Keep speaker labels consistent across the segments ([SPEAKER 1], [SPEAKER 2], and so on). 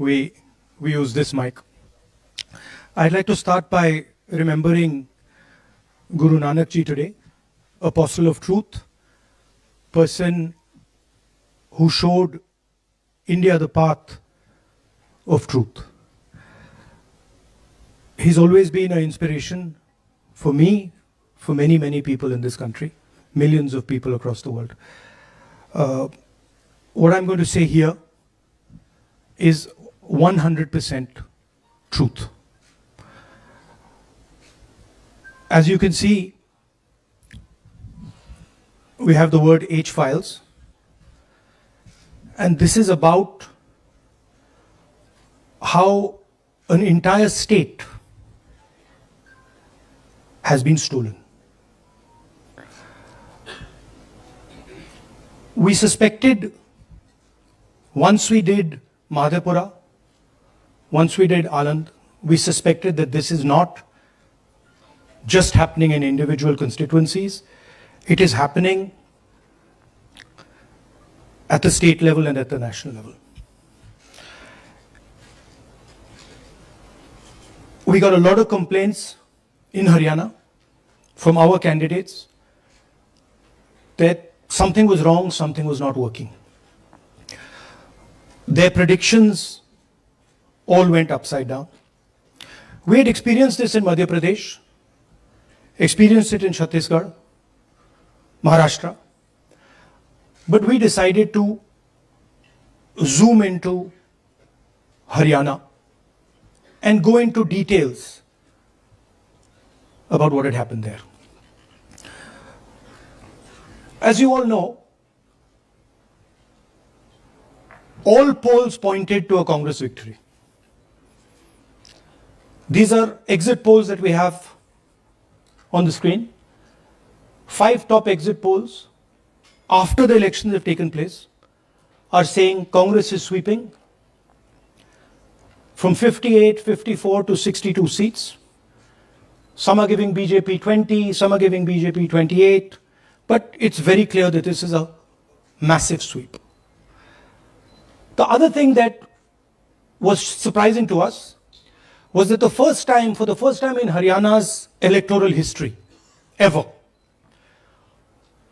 [SPEAKER 1] we use this mic. I'd like to start by remembering Guru Nanak Ji today, apostle of truth, person who showed India the path of truth. He's always been an inspiration for me, for many, many people in this country, millions of people across the world. What I'm going to say here is 100% truth. As you can see, we have the word H files, and this is about how an entire state has been stolen. We suspected, once we did Madhepura, once we did Aland, we suspected that this is not just happening in individual constituencies, it is happening at the state level and at the national level. We got a lot of complaints in Haryana from our candidates that something was wrong, something was not working. Their predictions all went upside down. We had experienced this in Madhya Pradesh, experienced it in Chhattisgarh, Maharashtra, but we decided to zoom into Haryana and go into details about what had happened there. As you all know, all polls pointed to a Congress victory. These are exit polls that we have on the screen. 5 top exit polls after the elections have taken place are saying Congress is sweeping from 58, 54 to 62 seats. Some are giving BJP 20, some are giving BJP 28, but it's very clear that this is a massive sweep. The other thing that was surprising to us was that for the first time in Haryana's electoral history, ever,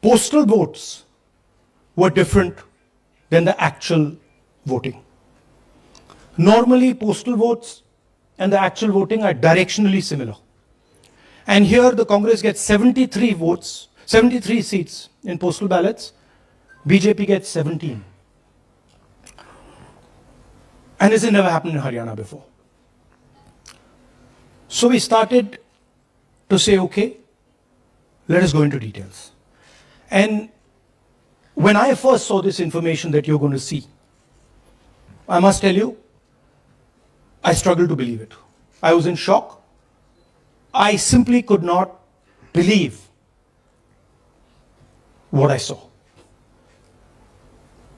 [SPEAKER 1] postal votes were different than the actual voting. Normally, postal votes and the actual voting are directionally similar. And here the Congress gets 73 votes, 73 seats in postal ballots, BJP gets 17. And this has never happened in Haryana before. So we started to say, okay, let us go into details. And when I first saw this information that you're going to see, I must tell you, I struggled to believe it. I was in shock. I simply could not believe what I saw.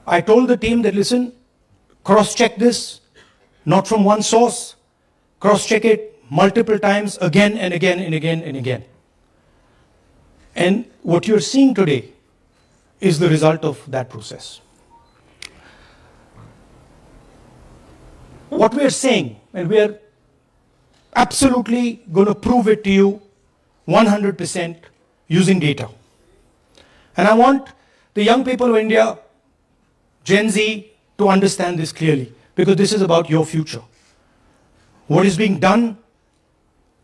[SPEAKER 1] I told the team that, listen, cross-check this, not from one source, cross-check it multiple times, again and again and again and again. And what you're seeing today is the result of that process. What we are saying, and we are absolutely going to prove it to you 100% using data. And I want the young people of India, Gen Z, to understand this clearly, because this is about your future. What is being done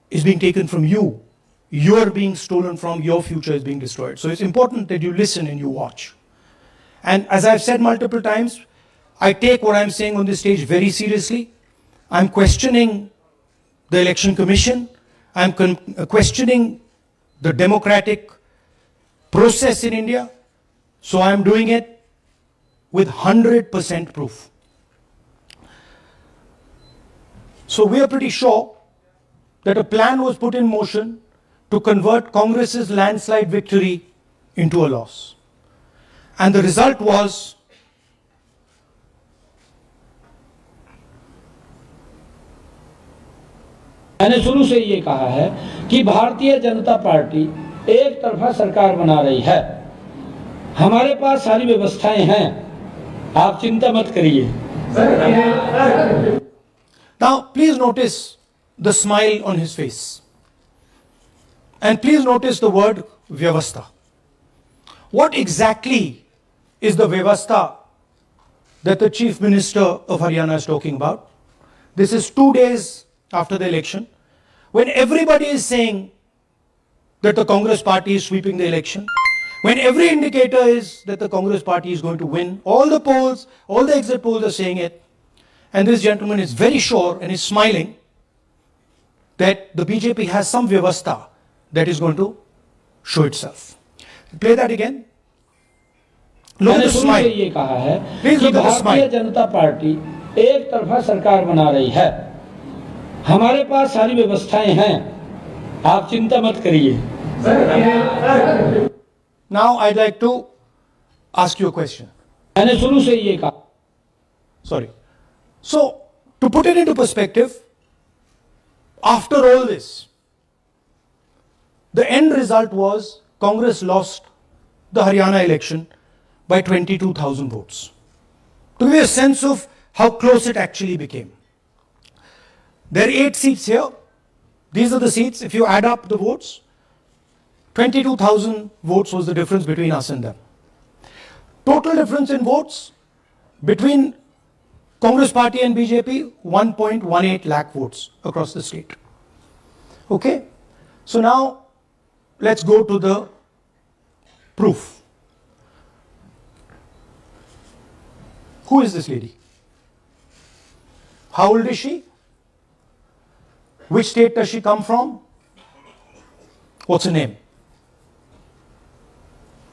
[SPEAKER 1] is being taken from you. You are being stolen from, your future is being destroyed. So it's important that you listen and you watch. And as I've said multiple times, I take what I'm saying on this stage very seriously. I'm questioning the Election Commission. I'm questioning the democratic process in India. So I'm doing it with 100% proof. So we are pretty sure that a plan was put in motion to convert Congress's landslide victory into a loss. And the result was
[SPEAKER 2] मैंने शुरू से ये कहा है कि Bharatiya Janata party एक तरफा सरकार बना रही है। हमारे पास सारी व्यवस्थाएं हैं, आप चिंता मत करिए।
[SPEAKER 1] Now, please notice the smile on his face. And please notice the word Vyavastha. What exactly is the Vyavastha that the Chief Minister of Haryana is talking about? This is 2 days after the election, when everybody is saying that the Congress party is sweeping the election, when every indicator is that the Congress party is going to win, all the polls, all the exit polls are saying it, and this gentleman is very sure and is smiling that the BJP has some Vyavastha that is going to show itself. Play that again. Look at
[SPEAKER 2] मैंने
[SPEAKER 1] the
[SPEAKER 2] शुरू से
[SPEAKER 1] smile.
[SPEAKER 2] ये कहा है
[SPEAKER 1] Please
[SPEAKER 2] कि
[SPEAKER 1] look at the
[SPEAKER 2] भारतीय
[SPEAKER 1] smile.
[SPEAKER 2] जनता party एक तरफा सरकार बना रही है। हमारे पास सारी व्यवस्थाएं हैं, आप चिंता मत करिए।
[SPEAKER 1] Now I'd like to ask you a question.
[SPEAKER 2] मैंने शुरू से ये कहा।
[SPEAKER 1] Sorry. So, to put it into perspective, after all this, the end result was Congress lost the Haryana election by 22,000 votes. To give you a sense of how close it actually became. There are 8 seats here. These are the seats. If you add up the votes, 22,000 votes was the difference between us and them. Total difference in votes between Congress party and BJP, 1.18 lakh votes across the state. Okay? So now, let's go to the proof. Who is this lady? How old is she? Which state does she come from? What's her name?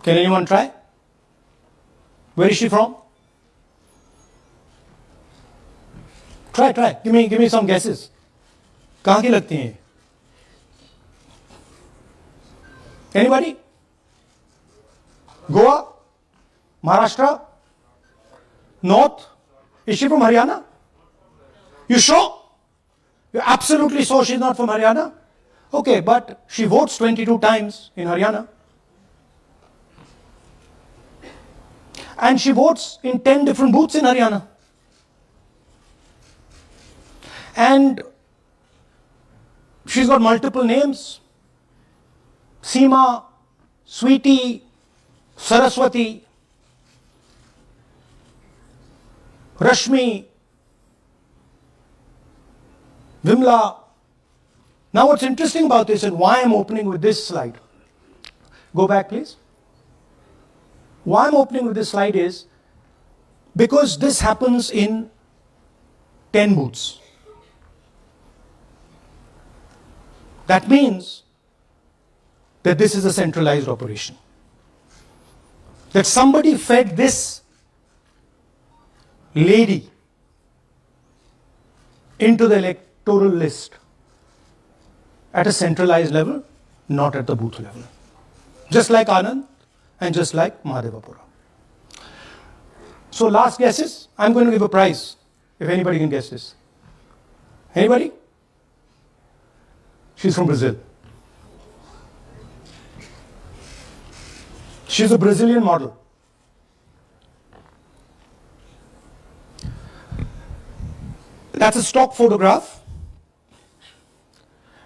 [SPEAKER 1] Can anyone try? Where is she from? Try. Give me some guesses. कहाँ की लगती हैं? Anybody? Goa? Maharashtra? North? Is she from Haryana? You sure? You're absolutely sure she's not from Haryana? Okay, but she votes 22 times in Haryana. And she votes in 10 different booths in Haryana. And she's got multiple names. Seema, Sweetie, Saraswati, Rashmi, Vimla. Now what's interesting about this and why I'm opening with this slide. Go back please. Why I'm opening with this slide is because this happens in 10 booths. That means that this is a centralized operation. That somebody fed this lady into the electoral list at a centralized level, not at the booth level. Just like Anand and just like Mahadevapura. So last guesses, I'm going to give a prize if anybody can guess this. Anybody? She's from Brazil. She's a Brazilian model. That's a stock photograph.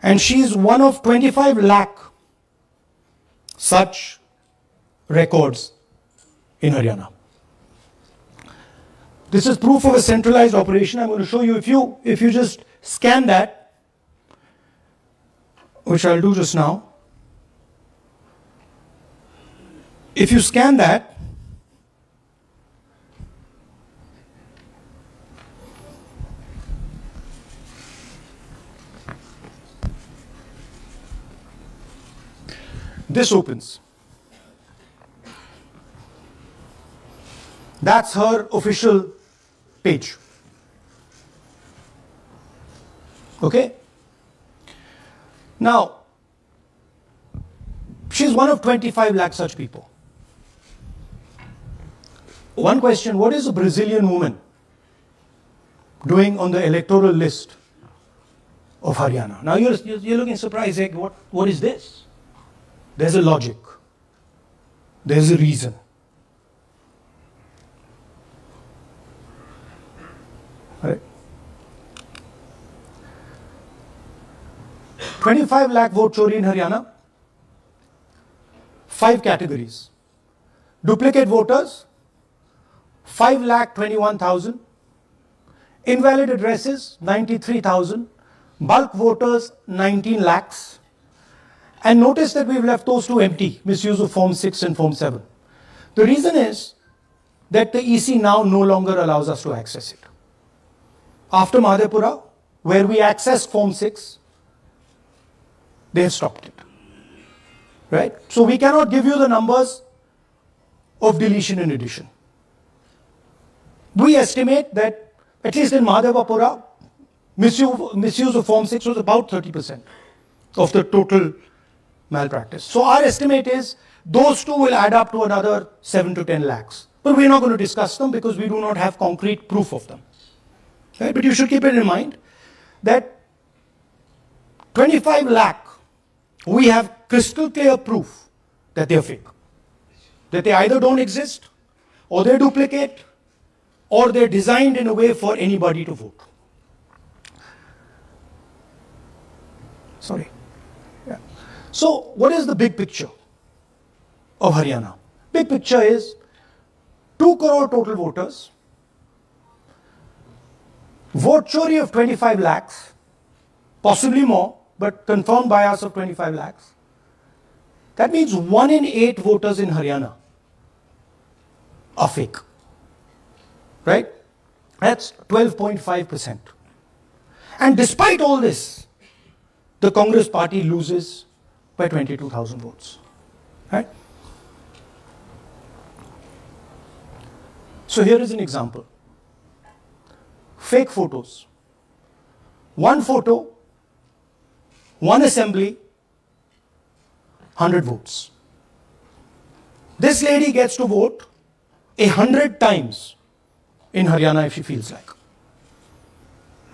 [SPEAKER 1] And she's one of 25 lakh such records in Haryana. This is proof of a centralized operation. I'm going to show you, if you just scan that, which I'll do just now. If you scan that, this opens. That's her official page. Okay? Now, she's one of 25 lakh such people. One question, what is a Brazilian woman doing on the electoral list of Haryana? Now you're looking surprised, like, what is this? There's a logic. There's a reason. 25 lakh vote chori in Haryana. 5 categories. Duplicate voters, 5,21,000. Invalid addresses, 93,000. Bulk voters, 19 lakhs. And notice that we've left those two empty, misuse of Form 6 and Form 7. The reason is that the EC now no longer allows us to access it. After Madhepura, where we accessed Form 6, they have stopped it. Right? So we cannot give you the numbers of deletion and addition. We estimate that, at least in Madhepura, misuse of Form 6 was about 30% of the total malpractice. So our estimate is those two will add up to another 7 to 10 lakhs. But we're not going to discuss them because we do not have concrete proof of them. Right? But you should keep it in mind that 25 lakh, we have crystal clear proof that they're fake. That they either don't exist, or they're duplicate, or they're designed in a way for anybody to vote. Sorry. Yeah. So what is the big picture of Haryana? Big picture is 2 crore total voters, vote chori of 25 lakhs, possibly more, but confirmed by us of 25 lakhs. That means 1 in 8 voters in Haryana are fake. Right? That's 12.5%. And despite all this, the Congress party loses by 22,000 votes. Right? So here is an example. Fake photos. 1 photo, 1 assembly, 100 votes. This lady gets to vote 100 times in Haryana if she feels like.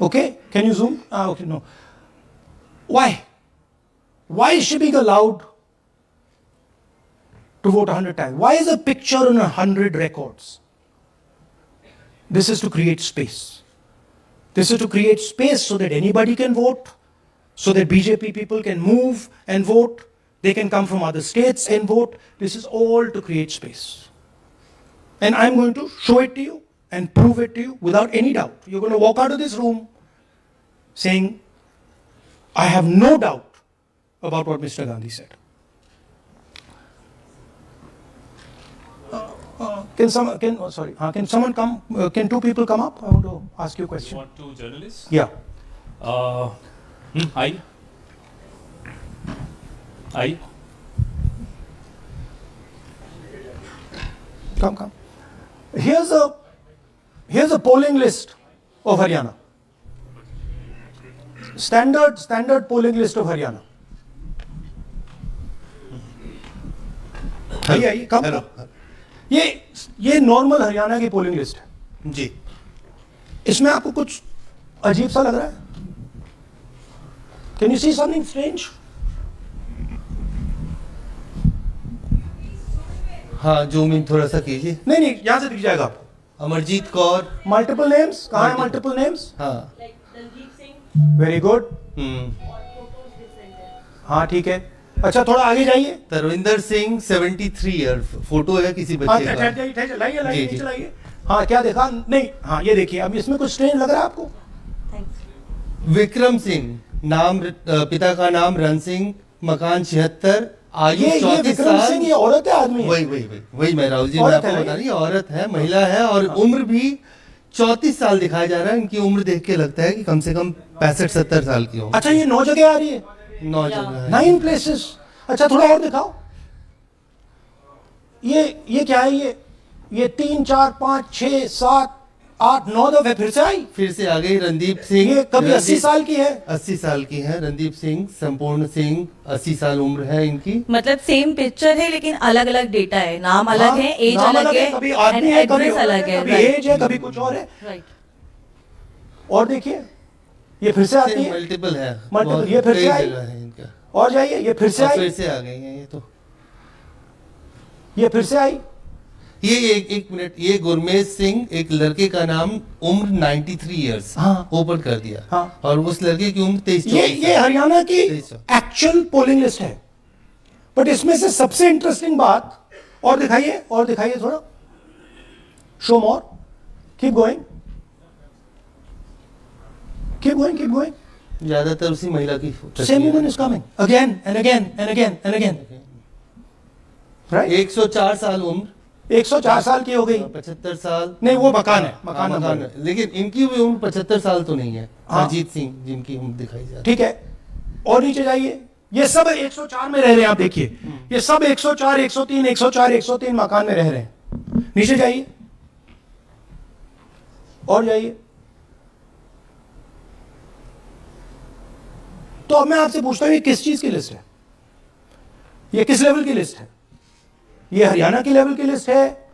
[SPEAKER 1] Okay? Can you zoom? Okay, no. Why? Why is she being allowed to vote 100 times? Why is a picture on 100 records? This is to create space. This is to create space so that anybody can vote, so that BJP people can move and vote. They can come from other states and vote. This is all to create space. And I'm going to show it to you and prove it to you without any doubt. You're going to walk out of this room saying, I have no doubt about what Mr. Gandhi said. Can someone come? Can 2 people come up? I want to ask you a question.
[SPEAKER 3] You want 2 journalists?
[SPEAKER 1] Yeah.
[SPEAKER 3] I.
[SPEAKER 1] Come. Here's a polling list of Haryana. Standard polling list of Haryana. आइए कम ये normal Haryana की polling list है जी. इसमें आपको कुछ अजीब सा लग रहा है? Can you see something strange?
[SPEAKER 4] हाँ, जूम इन थोड़ा सा कीजिए.
[SPEAKER 1] नहीं यहाँ से दिख जाएगा आपको.
[SPEAKER 4] अमरजीत कौर.
[SPEAKER 1] Multiple names. कहाँ है मल्टीपल नेम्स?
[SPEAKER 4] हाँ.
[SPEAKER 1] Very good. हाँ ठीक है. अच्छा थोड़ा आगे जाइए.
[SPEAKER 4] तरविंदर सिंह 73 ईयर. फोटो है किसी बच्चे का.
[SPEAKER 1] लाइए. हाँ क्या देखा? नहीं हाँ ये देखिए. अब इसमें कुछ स्ट्रेंज लग रहा है आपको?
[SPEAKER 4] विक्रम सिंह, नाम पिता का नाम रण सिंह, मकान 76, आयु 34 साल.
[SPEAKER 1] ये औरत है आदमी है?
[SPEAKER 4] वही मैं राहुल जी मैं आपको बता रही हूँ. औरत है, महिला है और उम्र भी 34 साल दिखाया जा रहा है. इनकी उम्र देख के लगता है कि कम से कम 65-70 साल की हो.
[SPEAKER 1] अच्छा ये 9 जगह आ रही है?
[SPEAKER 4] 9 जगह.
[SPEAKER 1] 9 प्लेसेस. अच्छा थोड़ा और दिखाओ. ये क्या है? ये 3 4 5 6 7 8 9 दफे फिर से आ गई. रणदीप सिंह. ये कभी 80 साल की है?
[SPEAKER 4] 80 साल की है. रणदीप सिंह, संपूर्ण सिंह, 80 साल उम्र है इनकी.
[SPEAKER 5] मतलब सेम पिक्चर है लेकिन अलग अलग डेटा है. नाम अलग है, एज अलग है,
[SPEAKER 1] कभी आदमी है, कभी
[SPEAKER 5] अलग है,
[SPEAKER 1] कभी एज है, कभी कुछ और है.
[SPEAKER 5] राइट.
[SPEAKER 1] और देखिए ये फिर से आती है.
[SPEAKER 4] मल्टीपल है.
[SPEAKER 1] मल्टीपल. ये फिर से आई. और जाइए. ये फिर से आई.
[SPEAKER 4] फिर से आ गई है. ये फिर से आई. एक मिनट, ये गुरमेज सिंह, एक लड़के का नाम उम्र 93 इयर्स
[SPEAKER 1] हाँ।
[SPEAKER 4] ओपन कर दिया।
[SPEAKER 1] हाँ।
[SPEAKER 4] और उस लड़के की उम्र 23।
[SPEAKER 1] ये हरियाणा की
[SPEAKER 4] 23।
[SPEAKER 1] एक्चुअल पोलिंग लिस्ट है। बट इसमें से सबसे इंटरेस्टिंग बात, और दिखाइए थोड़ा, शो मोर, कीप गोइंग,
[SPEAKER 4] ज्यादातर उसी महिला की
[SPEAKER 1] same woman is coming again and again and again and again, right.
[SPEAKER 4] 104 साल उम्र,
[SPEAKER 1] 104 साल की हो गई।
[SPEAKER 4] 75 साल
[SPEAKER 1] नहीं, वो मकान है, मकान
[SPEAKER 4] मकान
[SPEAKER 1] नंबर।
[SPEAKER 4] है। लेकिन इनकी भी उम्र 75 साल तो नहीं है।
[SPEAKER 1] हाँ।
[SPEAKER 4] अजीत सिंह जिनकी उम्र दिखाई जाती है।
[SPEAKER 1] ठीक है, और नीचे जाइए, ये सब 104 में रह रहे हैं। आप देखिए, ये सब 104, 103, 104, 103 मकान में रह रहे हैं। नीचे जाइए और जाइए। तो अब मैं आपसे पूछता हूं, ये किस चीज की लिस्ट है? ये किस लेवल की लिस्ट है? ये हरियाणा की लेवल की लिस्ट है,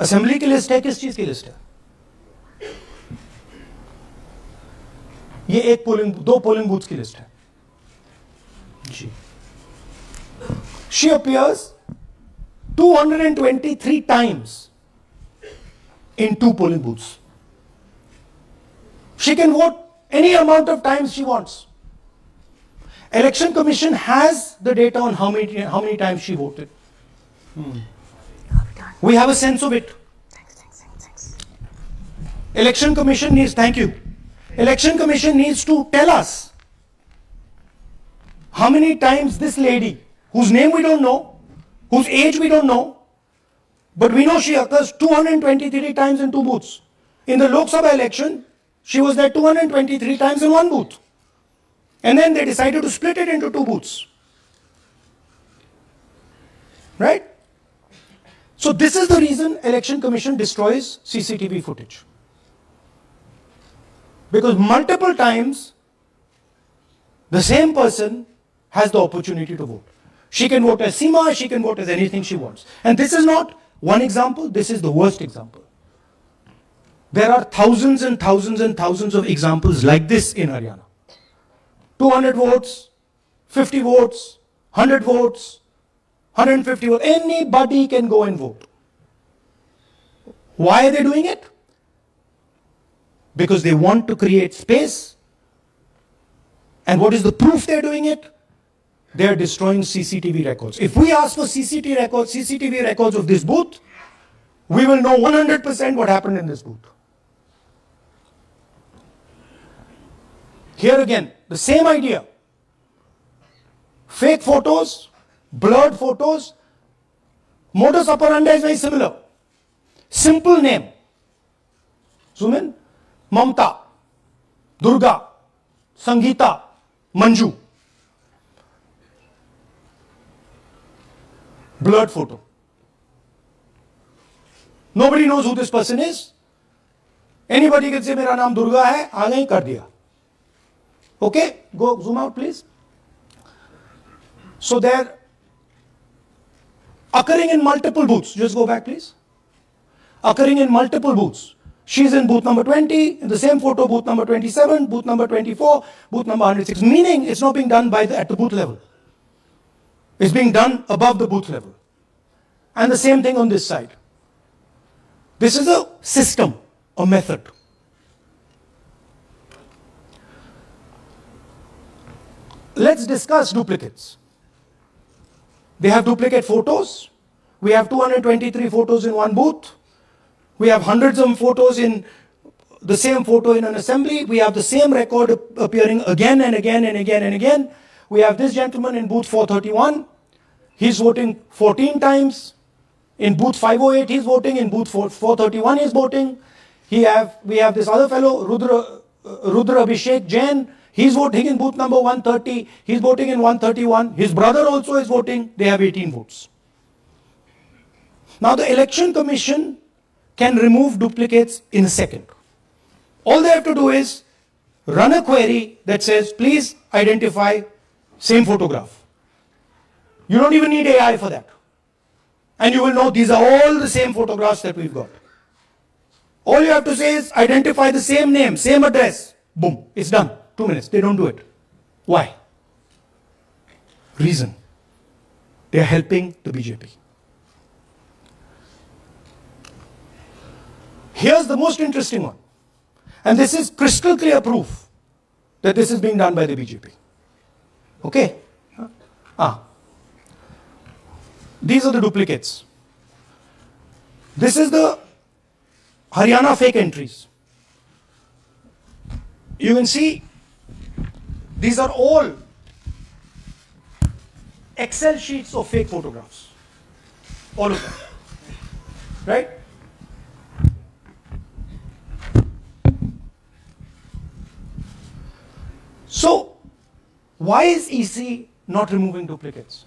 [SPEAKER 1] असेंबली की लिस्ट है, किस चीज की लिस्ट है? ये दो पोलिंग बूथ की लिस्ट है जी। She appears 223 times in 2 polling booths. She can vote any amount of times she wants. Election Commission has the data on how many times she voted. We have a sense of it. Election Commission needs, thank you. Election Commission needs to tell us how many times this lady, whose name we don't know, whose age we don't know, but we know she occurs 223 times in 2 booths. In the Lok Sabha election, she was there 223 times in 1 booth. And then they decided to split it into 2 booths. Right? So this is the reason Election Commission destroys CCTV footage. Because multiple times, the same person has the opportunity to vote. She can vote as Seema, she can vote as anything she wants. And this is not one example, this is the worst example. There are thousands and thousands and thousands of examples like this in Haryana. 200 votes, 50 votes, 100 votes, 150 votes, anybody can go and vote. Why are they doing it? Because they want to create space. And what is the proof they're doing it? They're destroying CCTV records. If we ask for CCTV records of this booth, we will know 100% what happened in this booth. Here again, the same idea. Fake photos, blurred photos, modus operandi is very similar. Simple name. Zoom in. Mamta, Durga, Sangeeta, Manju. Blurred photo. Nobody knows who this person is. Anybody can say, मेरा नाम दुर्गा है, आ गई कर दिया. Okay, go zoom out please. So they're occurring in multiple booths. Just go back please. Occurring in multiple booths. She's in booth number 20, in the same photo, booth number 27, booth number 24, booth number 106. Meaning it's not being done at the booth level. It's being done above the booth level. And the same thing on this side. This is a system, a method. Let's discuss duplicates. They have duplicate photos. We have 223 photos in 1 booth. We have hundreds of photos in the same photo in an assembly. We have the same record appearing again and again and again and again. We have this gentleman in booth 431. He's voting 14 times. In booth 508 he's voting. In booth 431 he's voting. We have this other fellow, Rudra Abhishek Jain. He's voting in booth number 130. He's voting in 131. His brother also is voting. They have 18 votes. Now the Election Commission can remove duplicates in a second. All they have to do is run a query that says, please identify same photograph. You don't even need AI for that. And you will know these are all the same photographs that we've got. All you have to say is identify the same name, same address. Boom, it's done. 2 minutes. They don't do it. Why? Reason. They are helping the BJP. here's the most interesting one. And this is crystal clear proof that this is being done by the BJP. Okay? These are the duplicates. This is the Haryana fake entries. You can see these are all Excel sheets of fake photographs. All of them. Right? So, why is EC not removing duplicates?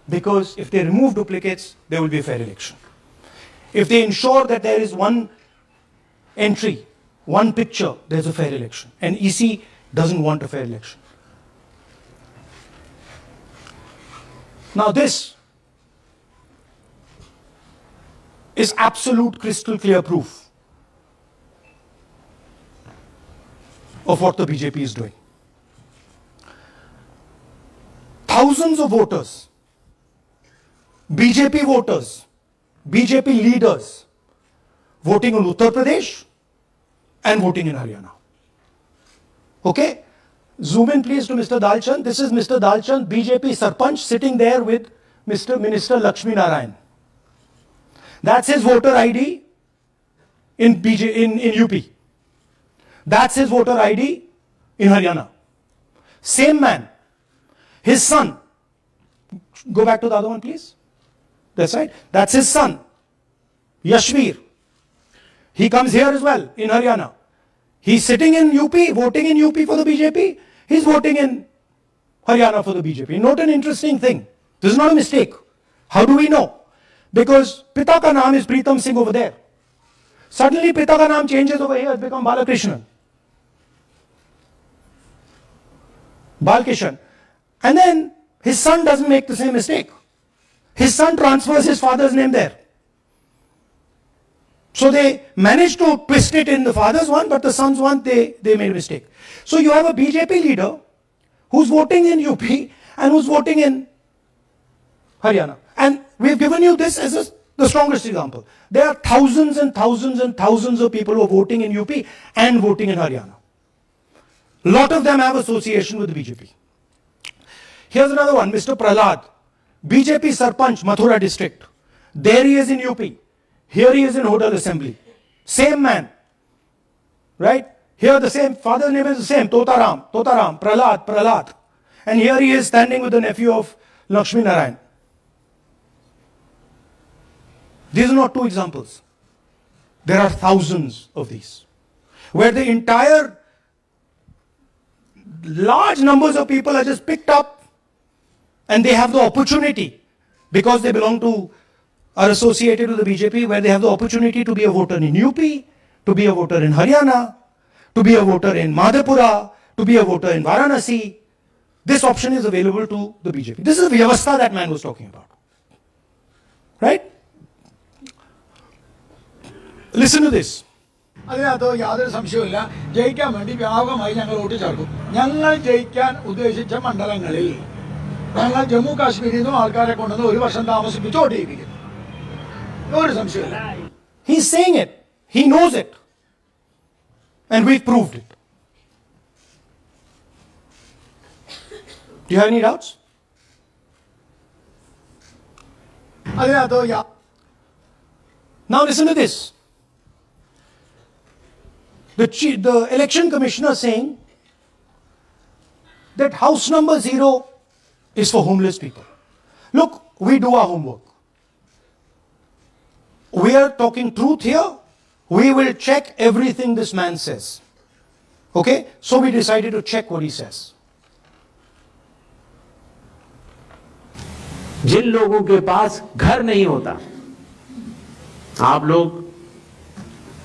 [SPEAKER 1] Because if they remove duplicates, there will be a fair election. If they ensure that there is one entry, one picture, there's a fair election. And EC doesn't want a fair election. Now this is absolute crystal clear proof of what the BJP is doing. Thousands of voters, BJP voters, BJP leaders voting in Uttar Pradesh and voting in Haryana. Okay? Zoom in please to Mr. Dalchand. This is Mr. Dalchand, BJP Sarpanch, sitting there with Mr. Minister Lakshmi Narayan. That's his voter ID in UP. That's his voter ID in Haryana. Same man. His son. Go back to the other one, please. That's right. That's his son, Yashveer. He comes here as well in Haryana. He's sitting in UP, voting in UP for the BJP. He's voting in Haryana for the BJP. Note an interesting thing. This is not a mistake. How do we know? Because Pita ka naam is Pritam Singh over there. Suddenly Pita ka naam changes over here, it's become Balakrishnan. Balkishan. And then his son doesn't make the same mistake. His son transfers his father's name there. So they managed to twist it in the father's one, but the son's one, they made a mistake. So you have a BJP leader who's voting in UP and who's voting in Haryana. And we've given you this as the strongest example. There are thousands and thousands and thousands of people who are voting in UP and voting in Haryana. A lot of them have association with the BJP. Here's another one, Mr. Prahlad, BJP Sarpanch, Mathura district. There he is in UP. Here he is in Hodal Assembly. Same man. Right? Here the same, father's name is the same, Totaram, Prahlad. And here he is standing with the nephew of Lakshmi Narayan. These are not two examples. There are thousands of these. Where the entire large numbers of people are just picked up and they have the opportunity, because they belong to, are associated with the BJP, where they have the opportunity to be a voter in UP, to be a voter in Haryana, to be a voter in Madhepura, to be a voter in Varanasi. This option is available to the BJP. This is the Vyavastha that man was talking about. Right? Listen to this.
[SPEAKER 3] അതിനകത്ത് യാതൊരു സംശയവുമില്ല. ജയിക്കാൻ വേണ്ടി വ്യാപകമായി ഞങ്ങൾ vote ചേർക്കും. ഞങ്ങൾ ജയിക്കാൻ ഉദ്ദേശിച്ച മണ്ഡലങ്ങളിൽ ഞങ്ങൾ ജമ്മു കാശ്മീരിൽ നിന്നും ആൾക്കാരെ കൊണ്ടുവന്ന് ഒരു വർഷം താമസിപ്പിച്ച് വോട്ട് ചെയ്യിപ്പിക്കും. ഒരു സംശയമില്ല.
[SPEAKER 1] He's saying it. He knows it. And we've proved it. Do you have any doubts?
[SPEAKER 3] അതിനകത്ത്
[SPEAKER 1] Now listen to this. The election commissioner saying that house number 0 is for homeless people. Look, we do our homework. We are talking truth here. We will check everything this man says. Okay? So we decided to check what he says.
[SPEAKER 6] जिन लोगों के पास घर नहीं होता, आप लोग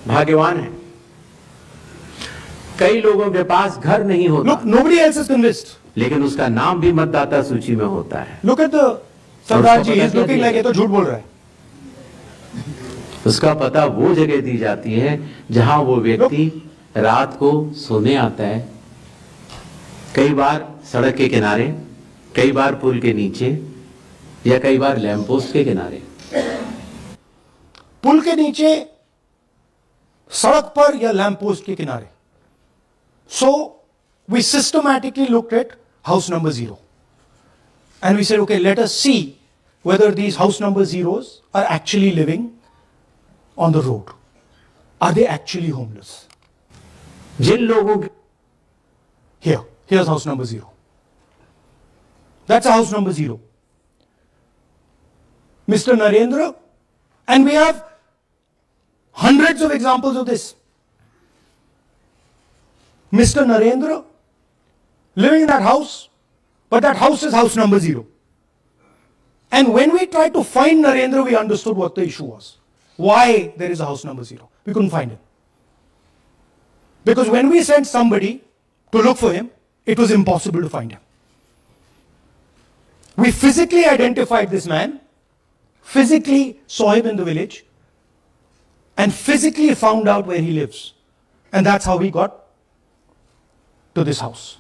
[SPEAKER 6] भाग्यवान हैं. कई लोगों के पास घर नहीं होता.
[SPEAKER 1] Look, nobody else is convinced.
[SPEAKER 6] लेकिन उसका नाम भी मतदाता सूची में होता है.
[SPEAKER 1] Look at the Sardar ji, he's looking like ये तो झूठ बोल रहा है.
[SPEAKER 6] उसका पता वो जगह दी जाती है जहां वो व्यक्ति रात को सोने आता है. कई बार सड़क के किनारे, कई बार पुल के नीचे, या कई बार लैंप पोस्ट के किनारे.
[SPEAKER 1] पुल के नीचे सड़क पर या लैंप पोस्ट के किनारे. So we systematically looked at house number 0. And we said, okay, let us see whether these house number zeros are actually living on the road. Are they actually homeless?
[SPEAKER 6] जिन लोगों के
[SPEAKER 1] Here's house number 0. That's a house number 0. Mr. Narendra, and we have hundreds of examples of this. Mr. Narendra living in that house, but that house is house number 0. And when we tried to find Narendra, we understood what the issue was. Why there is a house number 0. We couldn't find him. Because when we sent somebody to look for him, it was impossible to find him. We physically identified this man, physically saw him in the village, and physically found out where he lives. And that's how we got to this house.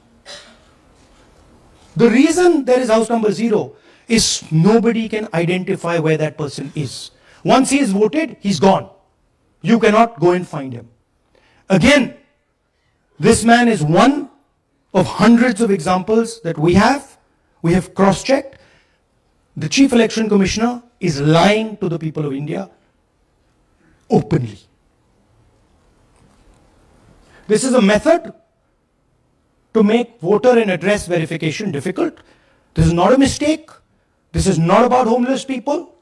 [SPEAKER 1] The reason there is house number 0 is nobody can identify where that person is. Once he is voted, he's gone. You cannot go and find him. Again, this man is one of hundreds of examples that we have. We have cross-checked. The Chief Election Commissioner is lying to the people of India openly. This is a method to make voter and address verification difficult. This is not a mistake. This is not about homeless people.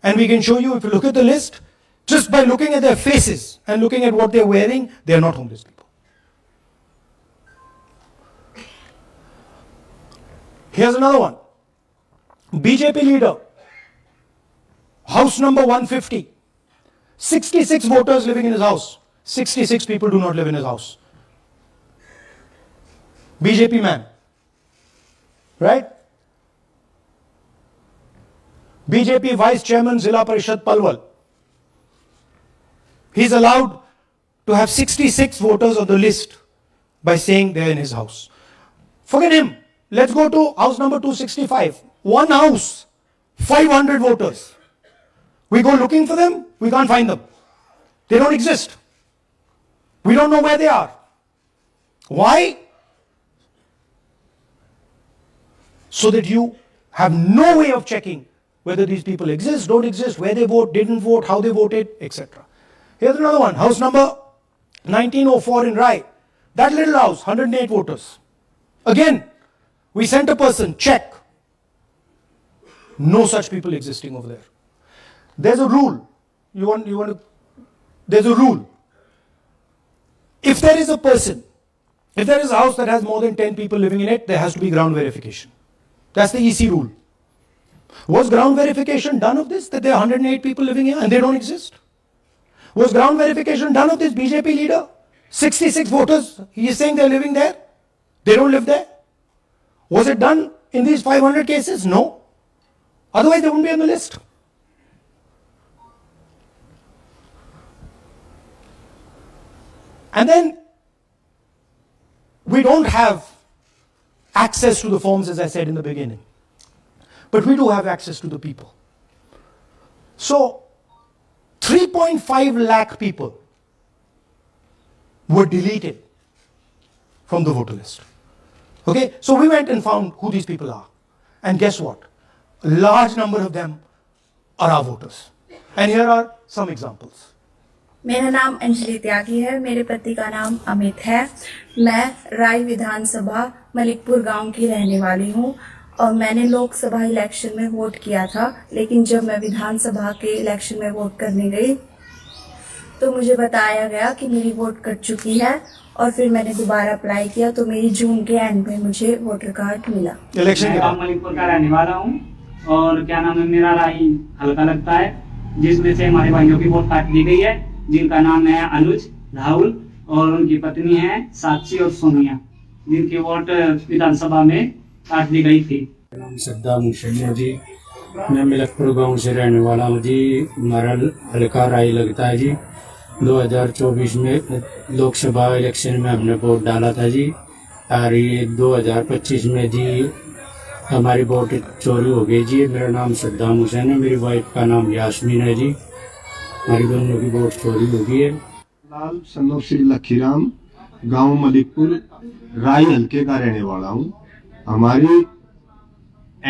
[SPEAKER 1] And we can show you, if you look at the list, just by looking at their faces and looking at what they're wearing, they are not homeless people. Here's another one. BJP leader, house number 150. 66 voters living in his house. 66 people do not live in his house. BJP man. Right? BJP Vice Chairman Zilla Parishad Palwal. He's allowed to have 66 voters on the list by saying they're in his house. Forget him. Let's go to house number 265. One house, 500 voters. We go looking for them, we can't find them. They don't exist. We don't know where they are. Why? So that you have no way of checking whether these people exist, don't exist, where they vote, didn't vote, how they voted, etc. Here's another one, house number 1904 in Rai. That little house, 108 voters. Again, we sent a person, check. No such people existing over there. There's a rule. There's a rule. If there is a person, if there is a house that has more than 10 people living in it, there has to be ground verification. That's the EC rule. Was ground verification done of this, that there are 108 people living here and they don't exist? Was ground verification done of this BJP leader? 66 voters, he is saying they're living there. They don't live there. Was it done in these 500 cases? No. Otherwise they wouldn't be on the list. And then we don't have access to the forms, as I said in the beginning. But we do have access to the people. So 3.5 lakh people were deleted from the voter list. Okay, so we went and found who these people are. And guess what? A large number of them are our voters. And here are some examples.
[SPEAKER 7] मेरा नाम अंजलि त्यागी है, मेरे पति का नाम अमित है। मैं राय विधानसभा मलिकपुर गांव की रहने वाली हूं और मैंने लोकसभा इलेक्शन में वोट किया था, लेकिन जब मैं विधानसभा के इलेक्शन में वोट करने गई तो मुझे बताया गया कि मेरी वोट कट चुकी है और फिर मैंने दोबारा अप्लाई किया तो मेरी जून के एंड में मुझे वोटर कार्ड मिला।
[SPEAKER 2] इलेक्शन मैं मलिकपुर का रहने वाला हूँ और क्या नाम है, मेरा राय हल्का लगता है, जिसमें से हमारे भाइयों की वोट काट दी गई है, जिनका नाम है अनुज, राहुल और उनकी पत्नी है साक्षी और सोनिया, जिनकी वोट विधानसभा में काट दी गई थी।
[SPEAKER 8] नाम सद्दाम हुसैन है जी, मैं मलिकपुर गांव से रहने वाला हूँ जी। हमारा हल्का राय लगता है जी। 2024 में लोकसभा इलेक्शन में हमने वोट डाला था जी और ये 2025 में जी हमारी वोट चोरी हो गई जी। मेरा नाम सद्दाम हुसैन है, मेरी वाइफ का नाम यास्मीन है जी। हमारी दोनों की वोट चोरी हो गई है।
[SPEAKER 9] लाल सन्नो श्री लखीराम, गांव मलिकपुर, राय हल्के का रहने वाला हूं। हमारी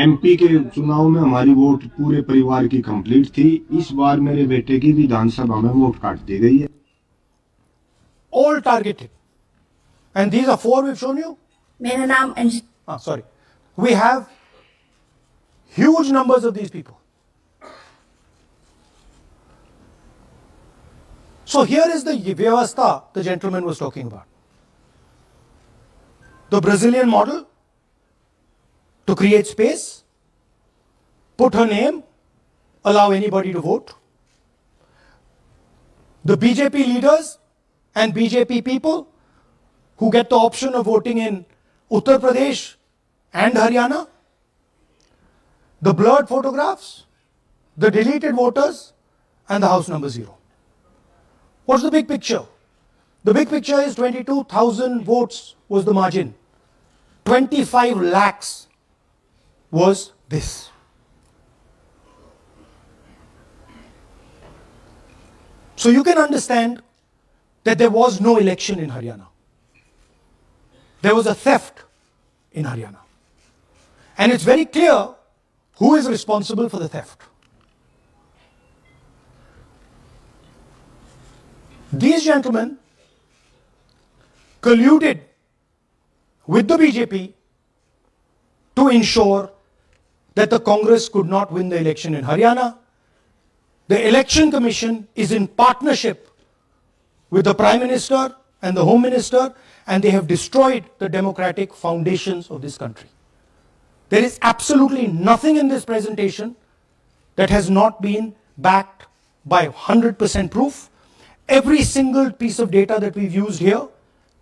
[SPEAKER 9] एमपी के चुनाव में हमारी वोट पूरे परिवार की कंप्लीट थी। इस बार मेरे बेटे की विधानसभा में वोट काट दी गई है।
[SPEAKER 1] All targeted. And these are 4 we've shown you.
[SPEAKER 7] मेरा नाम
[SPEAKER 1] Sorry. We have huge numbers of these people. So here is the vyavastha the gentleman was talking about. The Brazilian model to create space, put her name, allow anybody to vote. The BJP leaders and BJP people who get the option of voting in Uttar Pradesh and Haryana, the blurred photographs, the deleted voters, and the house number 0. What's the big picture? The big picture is 22,000 votes was the margin. 25 lakhs was this. So you can understand that there was no election in Haryana. There was a theft in Haryana. And it's very clear who is responsible for the theft. These gentlemen colluded with the BJP to ensure that the Congress could not win the election in Haryana. The Election Commission is in partnership with the Prime Minister and the Home Minister, and they have destroyed the democratic foundations of this country. There is absolutely nothing in this presentation that has not been backed by 100% proof. Every single piece of data that we've used here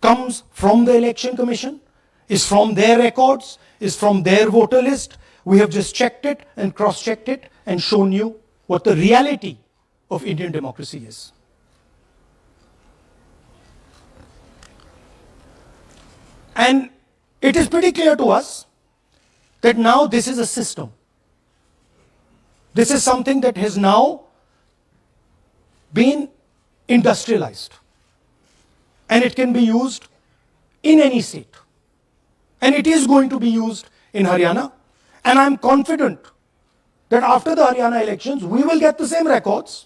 [SPEAKER 1] comes from the Election Commission, is from their records, is from their voter list. We have just checked it and cross-checked it and shown you what the reality of Indian democracy is. And it is pretty clear to us that now this is a system. This is something that has now been industrialized. And it can be used in any state. And it is going to be used in Haryana. And I'm confident that after the Haryana elections, we will get the same records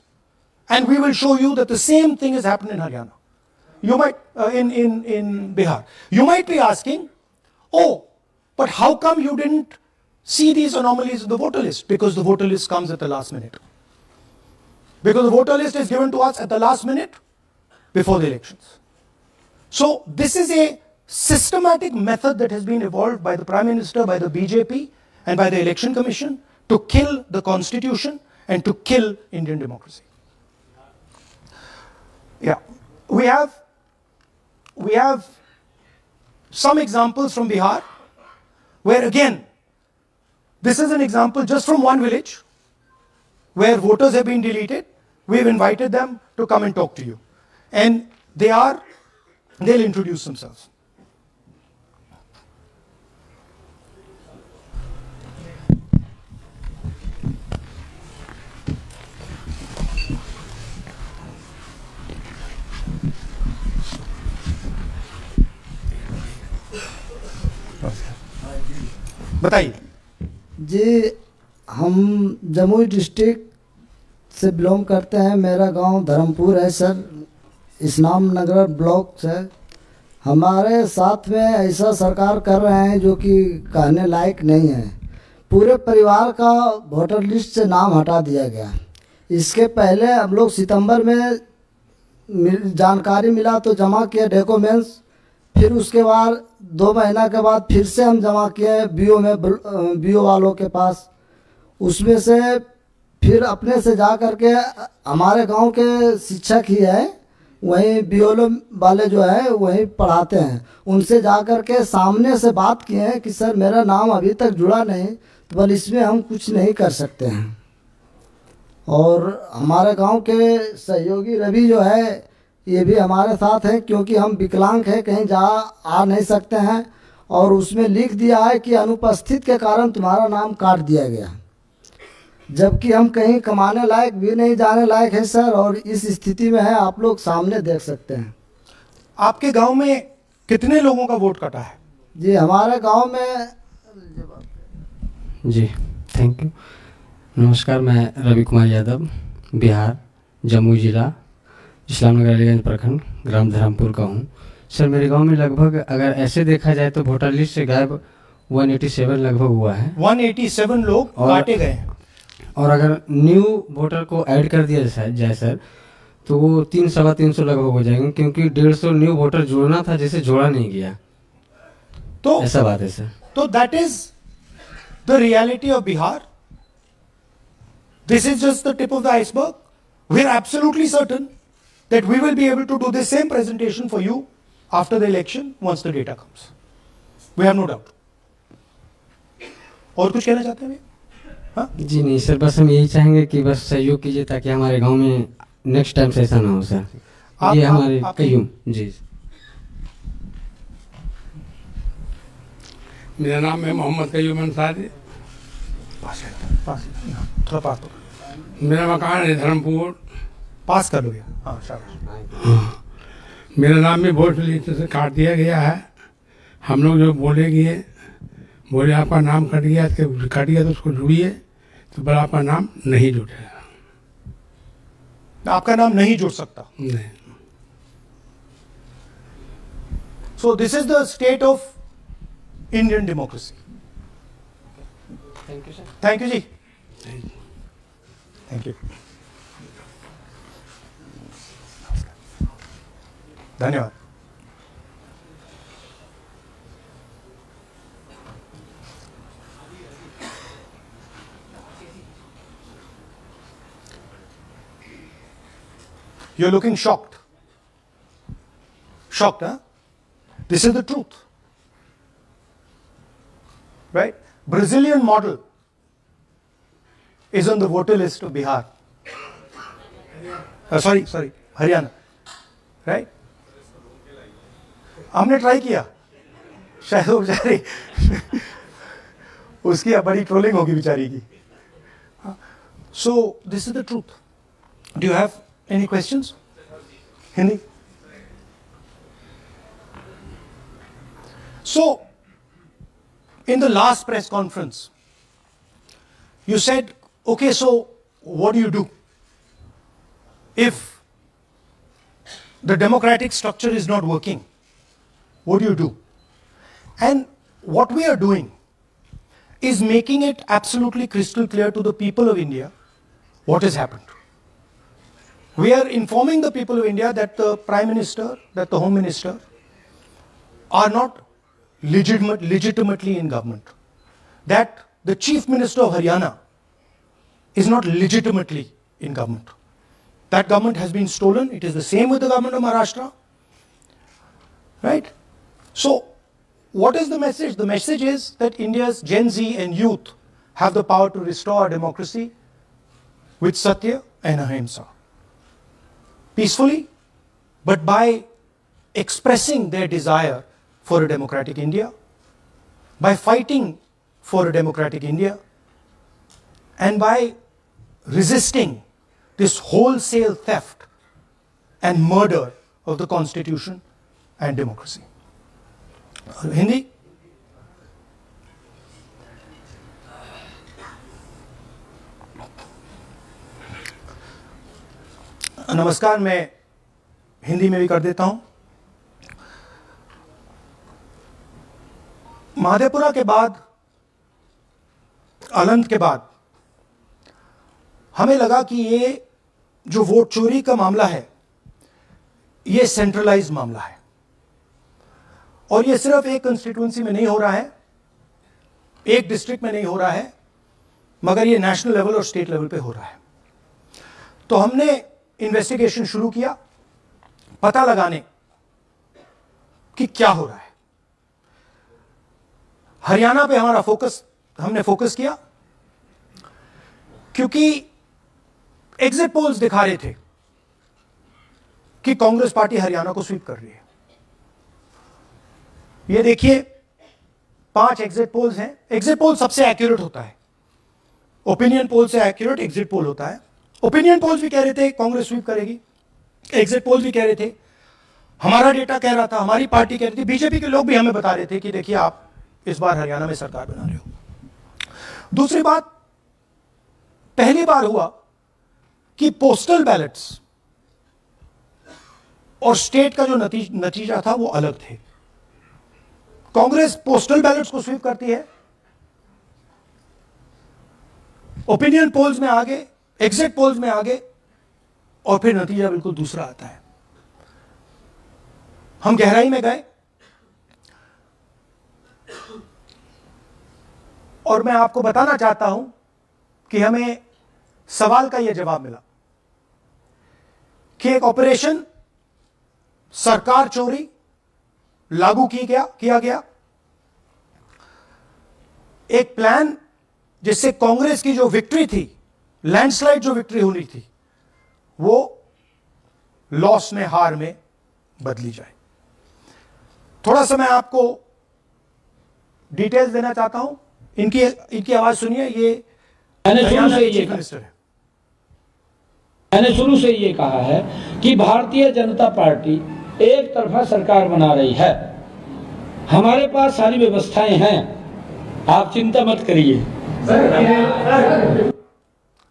[SPEAKER 1] and we will show you that the same thing has happened in Haryana. You might, in Bihar. You might be asking, oh, but how come you didn't see these anomalies in the voter list? Because the voter list comes at the last minute. Because the voter list is given to us at the last minute before the elections. So this is a systematic method that has been evolved by the Prime Minister, by the BJP, and by the Election Commission to kill the Constitution and to kill Indian democracy. Yeah, we have some examples from Bihar, where again, this is an example just from one village, where voters have been deleted. We've invited them to come and talk to you. And they'll introduce themselves. बताइए
[SPEAKER 10] जी। हम Jamui district से belong करते हैं। मेरा गांव धर्मपुर है sir, इस्लाम नगर block से। हमारे साथ में ऐसा सरकार कर रहे हैं जो कि कहने लायक नहीं है। पूरे परिवार का वोटर लिस्ट से नाम हटा दिया गया। इसके पहले हम लोग सितंबर में जानकारी मिला तो जमा किए डॉक्यूमेंट्स, फिर उसके बाद 2 महीना के बाद फिर से हम जमा किए बीओ में, बीओ वालों के पास। उसमें से फिर अपने से जा कर के हमारे गांव के शिक्षक ही है, वहीं बीओलो वाले जो है वहीं पढ़ाते हैं, उनसे जा कर के सामने से बात किए हैं कि सर मेरा नाम अभी तक जुड़ा नहीं, तो बल इसमें हम कुछ नहीं कर सकते हैं। और हमारे गांव के सहयोगी रवि जो है ये भी हमारे साथ हैं, क्योंकि हम विकलांग हैं, कहीं आ नहीं सकते हैं। और उसमें लिख दिया है कि अनुपस्थित के कारण तुम्हारा नाम काट दिया गया। जबकि हम कहीं कमाने लायक भी नहीं, जाने लायक है सर, और इस स्थिति में है, आप लोग सामने देख सकते हैं।
[SPEAKER 1] आपके गांव में कितने लोगों का वोट कटा है?
[SPEAKER 10] जी हमारे गांव में
[SPEAKER 8] जी थैंक यू। नमस्कार, मैं रवि कुमार यादव, बिहार, जमुई जिला, इस्लामनगर अलीगंज प्रखंड, ग्राम धरमपुर का हूँ। सर मेरे गांव में लगभग अगर ऐसे देखा जाए तो वोटर लिस्ट से गायब 187 लगभग हुआ है।
[SPEAKER 1] 187 लोग काटे गए हैं।
[SPEAKER 8] और अगर न्यू वोटर को ऐड कर दिया जाए सर तो वो 300-325 लगभग हो जाएंगे, क्योंकि 150 न्यू वोटर जोड़ना था जिसे जोड़ा नहीं गया।
[SPEAKER 1] तो
[SPEAKER 8] ऐसा बात है सर।
[SPEAKER 1] तो that is the reality of Bihar. This is just the tip of the iceberg. We are absolutely certain that we will be able to do the same presentation for you after the election once the data comes. We have no doubt. और कुछ कहना चाहते हैं भैया? हाँ?
[SPEAKER 8] जी नहीं sir, बस हम यही चाहेंगे कि बस सहयोग कीजिए ताकि हमारे गांव में नेक्स्ट टाइम से ऐसा ना हो सर। ये हमारे कयूम जी।
[SPEAKER 11] मेरा नाम है मोहम्मद कयूम अंसारी।
[SPEAKER 1] थोड़ा पास हो।
[SPEAKER 11] मेरा मकान है धर्मपुर।
[SPEAKER 1] पास कर लो भैया। हाँ शाबाश।
[SPEAKER 11] मेरा नाम भी वोट लिस्ट से काट दिया गया है। हम लोग जो बोले आपका नाम कट गया तो उसको जुड़िए, तो पर आपका नाम नहीं जुटेगा।
[SPEAKER 1] आपका नाम नहीं जुड़ सकता।
[SPEAKER 11] नहीं।
[SPEAKER 1] So this is the state of Indian democracy.
[SPEAKER 8] Thank you sir.
[SPEAKER 1] Thank you जी। Thank you. धन्यवाद। You're looking shocked. Shocked, huh? This is the truth. Right? Brazilian model is on the voter list of Bihar. Sorry, Haryana. Right? हमने try किया, शायद वो बेचारी उसकी बड़ी trolling होगी बेचारी की। So this is the truth. Do you have any questions? Hindi? So in the last press conference, you said, okay, so what do you do if the democratic structure is not working? What do you do? And what we are doing is making it absolutely crystal clear to the people of India what has happened. We are informing the people of India that the Prime Minister, that the Home Minister are not legitimately in government. That the Chief Minister of Haryana is not legitimately in government. That government has been stolen. It is the same with the government of Maharashtra. Right? So, what is the message? The message is that India's Gen Z and youth have the power to restore our democracy with Satya and Ahimsa. Peacefully, but by expressing their desire for a democratic India, by fighting for a democratic India, and by resisting this wholesale theft and murder of the Constitution and democracy. Hindi? नमस्कार, मैं हिंदी में भी कर देता हूं। महादेपुरा के बाद, अलंत के बाद हमें लगा कि ये जो वोट चोरी का मामला है, ये सेंट्रलाइज्ड मामला है और ये सिर्फ एक कंस्टिट्यूएंसी में नहीं हो रहा है, एक डिस्ट्रिक्ट में नहीं हो रहा है, मगर ये नेशनल लेवल और स्टेट लेवल पे हो रहा है। तो हमने इन्वेस्टिगेशन शुरू किया, पता लगाने कि क्या हो रहा है। हरियाणा पे हमने फोकस किया क्योंकि एग्जिट पोल्स दिखा रहे थे कि कांग्रेस पार्टी हरियाणा को स्वीप कर रही है। ये देखिए 5 एग्जिट पोल्स हैं। एग्जिट पोल सबसे एक्यूरेट होता है ओपिनियन पोल से एक्यूरेट एग्जिट पोल होता है। ओपिनियन पोल्स भी कह रहे थे कांग्रेस स्वीप करेगी, एग्जिट पोल्स भी कह रहे थे, हमारा डेटा कह रहा था, हमारी पार्टी कह रही थी, बीजेपी के लोग भी हमें बता रहे थे कि देखिए आप इस बार हरियाणा में सरकार बना रहे हो। दूसरी बात, पहली बार हुआ कि पोस्टल बैलेट्स और स्टेट का जो नतीजा था वो अलग थे। कांग्रेस पोस्टल बैलेट्स को स्वीप करती है, ओपिनियन पोल्स में आगे, एग्जिट पोल्स में आगे, और फिर नतीजा बिल्कुल दूसरा आता है। हम गहराई में गए और मैं आपको बताना चाहता हूं कि हमें सवाल का यह जवाब मिला कि एक ऑपरेशन सरकार चोरी लागू किया गया, एक प्लान जिससे कांग्रेस की जो विक्ट्री थी, लैंडस्लाइड जो विक्ट्री होनी थी, वो लॉस में, हार में बदली जाए। थोड़ा सा मैं आपको डिटेल्स देना चाहता हूं। इनकी आवाज सुनिए। ये
[SPEAKER 12] मैंने शुरू से ये कहा है कि भारतीय जनता पार्टी एक तरफा सरकार बना रही है। हमारे पास सारी व्यवस्थाएं हैं, आप चिंता मत करिए।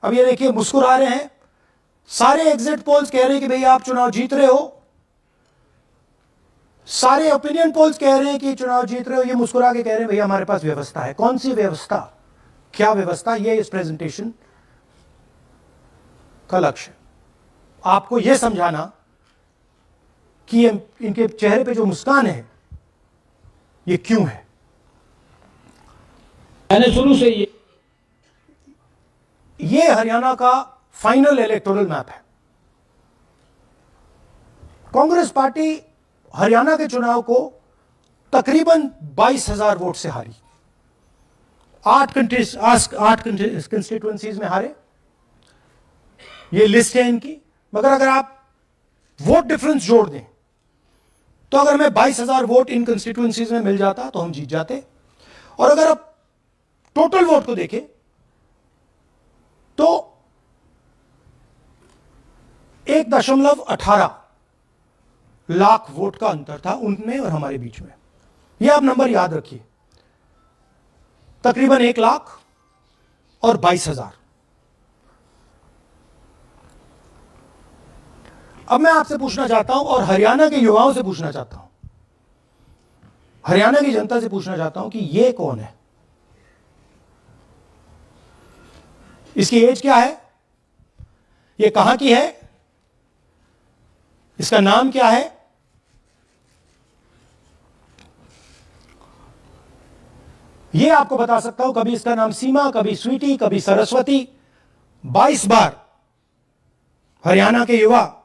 [SPEAKER 1] अब ये देखिए, मुस्कुरा रहे हैं। सारे एग्जिट पोल्स कह रहे हैं कि भैया आप चुनाव जीत रहे हो, सारे ओपिनियन पोल्स कह रहे हैं कि चुनाव जीत रहे हो। ये मुस्कुरा के कह रहे हैं भैया हमारे पास व्यवस्था है। कौन सी व्यवस्था, क्या व्यवस्था, ये इस प्रेजेंटेशन का लक्ष्य है। आपको यह समझाना कि इनके चेहरे पे जो मुस्कान है ये क्यों है।
[SPEAKER 12] मैंने शुरू से
[SPEAKER 1] ये हरियाणा का फाइनल इलेक्टोरल मैप है। कांग्रेस पार्टी हरियाणा के चुनाव को तकरीबन 22,000 वोट से हारी। 8 कंस्टिट्यूएंसीज में हारे। ये लिस्ट है इनकी। मगर अगर आप वोट डिफरेंस जोड़ दें तो अगर मैं 22,000 वोट इन कंस्टिट्यूएंसीज में मिल जाता तो हम जीत जाते। और अगर आप टोटल वोट को देखें तो 1.18 लाख वोट का अंतर था उनमें और हमारे बीच में। यह आप नंबर याद रखिए, तकरीबन 1 लाख और 22,000। अब मैं आपसे पूछना चाहता हूं और हरियाणा के युवाओं से पूछना चाहता हूं, हरियाणा की जनता से पूछना चाहता हूं कि यह कौन है, इसकी एज क्या है, यह कहां की है, इसका नाम क्या है। यह आपको बता सकता हूं, कभी इसका नाम सीमा, कभी स्वीटी, कभी सरस्वती। 22 बार हरियाणा के युवा,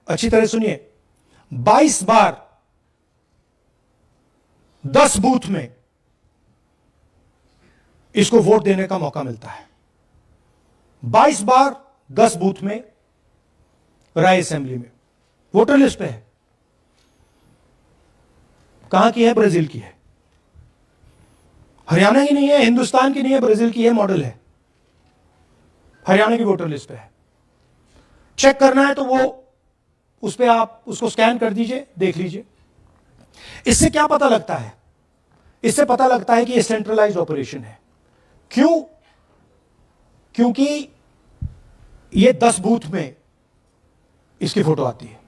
[SPEAKER 1] अच्छी तरह सुनिए, 22 बार 10 बूथ में इसको वोट देने का मौका मिलता है। 22 बार 10 बूथ में राय असेंबली में वोटर लिस्ट पे है। कहां की है? ब्राजील की है। हरियाणा की नहीं है, हिंदुस्तान की नहीं है, ब्राजील की है, मॉडल है। हरियाणा की वोटर लिस्ट पे है। चेक करना है तो वो उस पे आप उसको स्कैन कर दीजिए, देख लीजिए। इससे क्या पता लगता है? इससे पता लगता है कि ये सेंट्रलाइज्ड ऑपरेशन है। क्यों? क्योंकि ये 10 बूथ में इसकी फोटो आती है।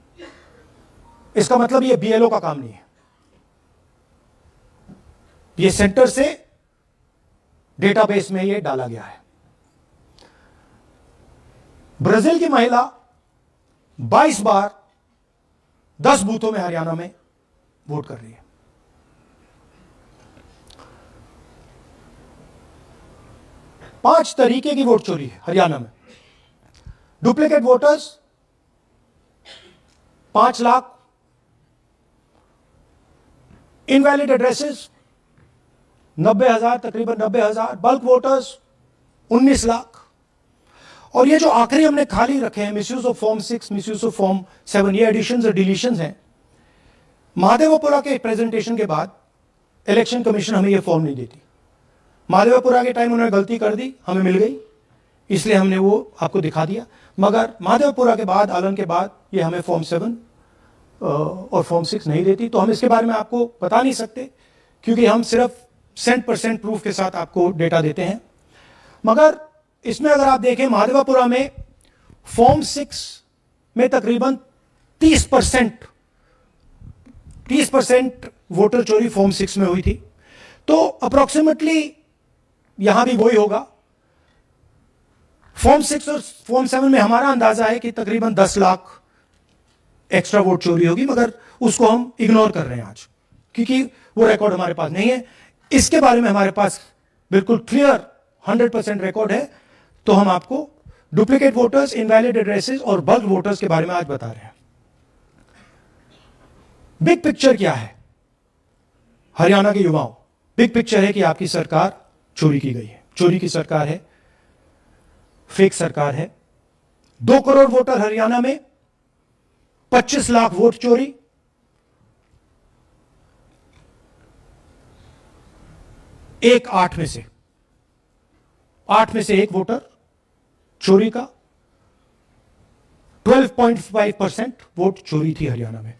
[SPEAKER 1] इसका मतलब ये बीएलओ का काम नहीं है, ये सेंटर से डेटाबेस में ये डाला गया है। ब्राजील की महिला 22 बार 10 बूथों में हरियाणा में वोट कर रही है। पांच तरीके की वोट चोरी है हरियाणा में। Duplicate voters 5 lakh, invalid addresses 90,000, तकरीबन 90,000, बल्क वोटर्स 19 लाख। और ये जो आखिरी हमने खाली रखे हैं, misuse of form 6, misuse of form 7, ये एडिशंस और डिलीशंस हैं। महादेवपुरा के प्रेजेंटेशन के बाद इलेक्शन कमीशन हमें ये फॉर्म नहीं देती। महादेवपुरा के टाइम उन्होंने गलती कर दी, हमें मिल गई, इसलिए हमने वो आपको दिखा दिया। मगर महादेवपुरा के बाद, आलन के बाद, ये हमें फॉर्म 7 और फॉर्म 6 नहीं देती, तो हम इसके बारे में आपको बता नहीं सकते, क्योंकि हम सिर्फ 100% प्रूफ के साथ आपको डेटा देते हैं। मगर इसमें अगर आप देखें, महादेवपुरा में फॉर्म 6 में तकरीबन 30% वोटर चोरी फॉर्म 6 में हुई थी। तो अप्रोक्सीमेटली यहां भी वही होगा। फॉर्म 6 और फॉर्म 7 में हमारा अंदाजा है कि तकरीबन 10 लाख एक्स्ट्रा वोट चोरी होगी, मगर उसको हम इग्नोर कर रहे हैं आज, क्योंकि वो रिकॉर्ड हमारे पास नहीं है। इसके बारे में हमारे पास बिल्कुल क्लियर 100% रिकॉर्ड है। तो हम आपको डुप्लीकेट वोटर्स, इनवैलिड एड्रेसेस और बल्क वोटर्स के बारे में आज बता रहे हैं। बिग पिक्चर क्या है हरियाणा के युवाओं? बिग पिक्चर है कि आपकी सरकार चोरी की गई है, चोरी की सरकार है, फेक सरकार है। 2 करोड़ वोटर हरियाणा में, 25 लाख वोट चोरी, एक 8 में से 1 वोटर चोरी का। 12.5% वोट चोरी थी हरियाणा में।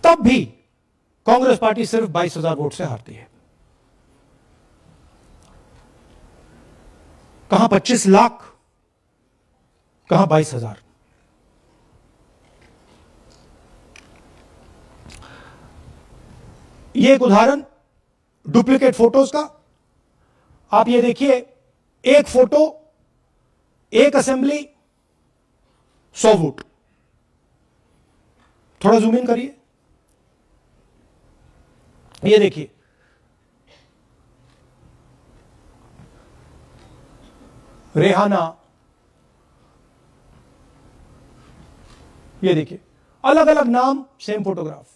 [SPEAKER 1] तब भी कांग्रेस पार्टी सिर्फ 22,000 वोट से हारती है। कहां 25 लाख, कहां 22,000। ये एक उदाहरण डुप्लीकेट फोटोज का। आप ये देखिए, एक फोटो, एक असेंबली, 100 वोट। थोड़ा जूम इन करिए, ये देखिए, रेहाना, ये देखिए, अलग अलग नाम, सेम फोटोग्राफ।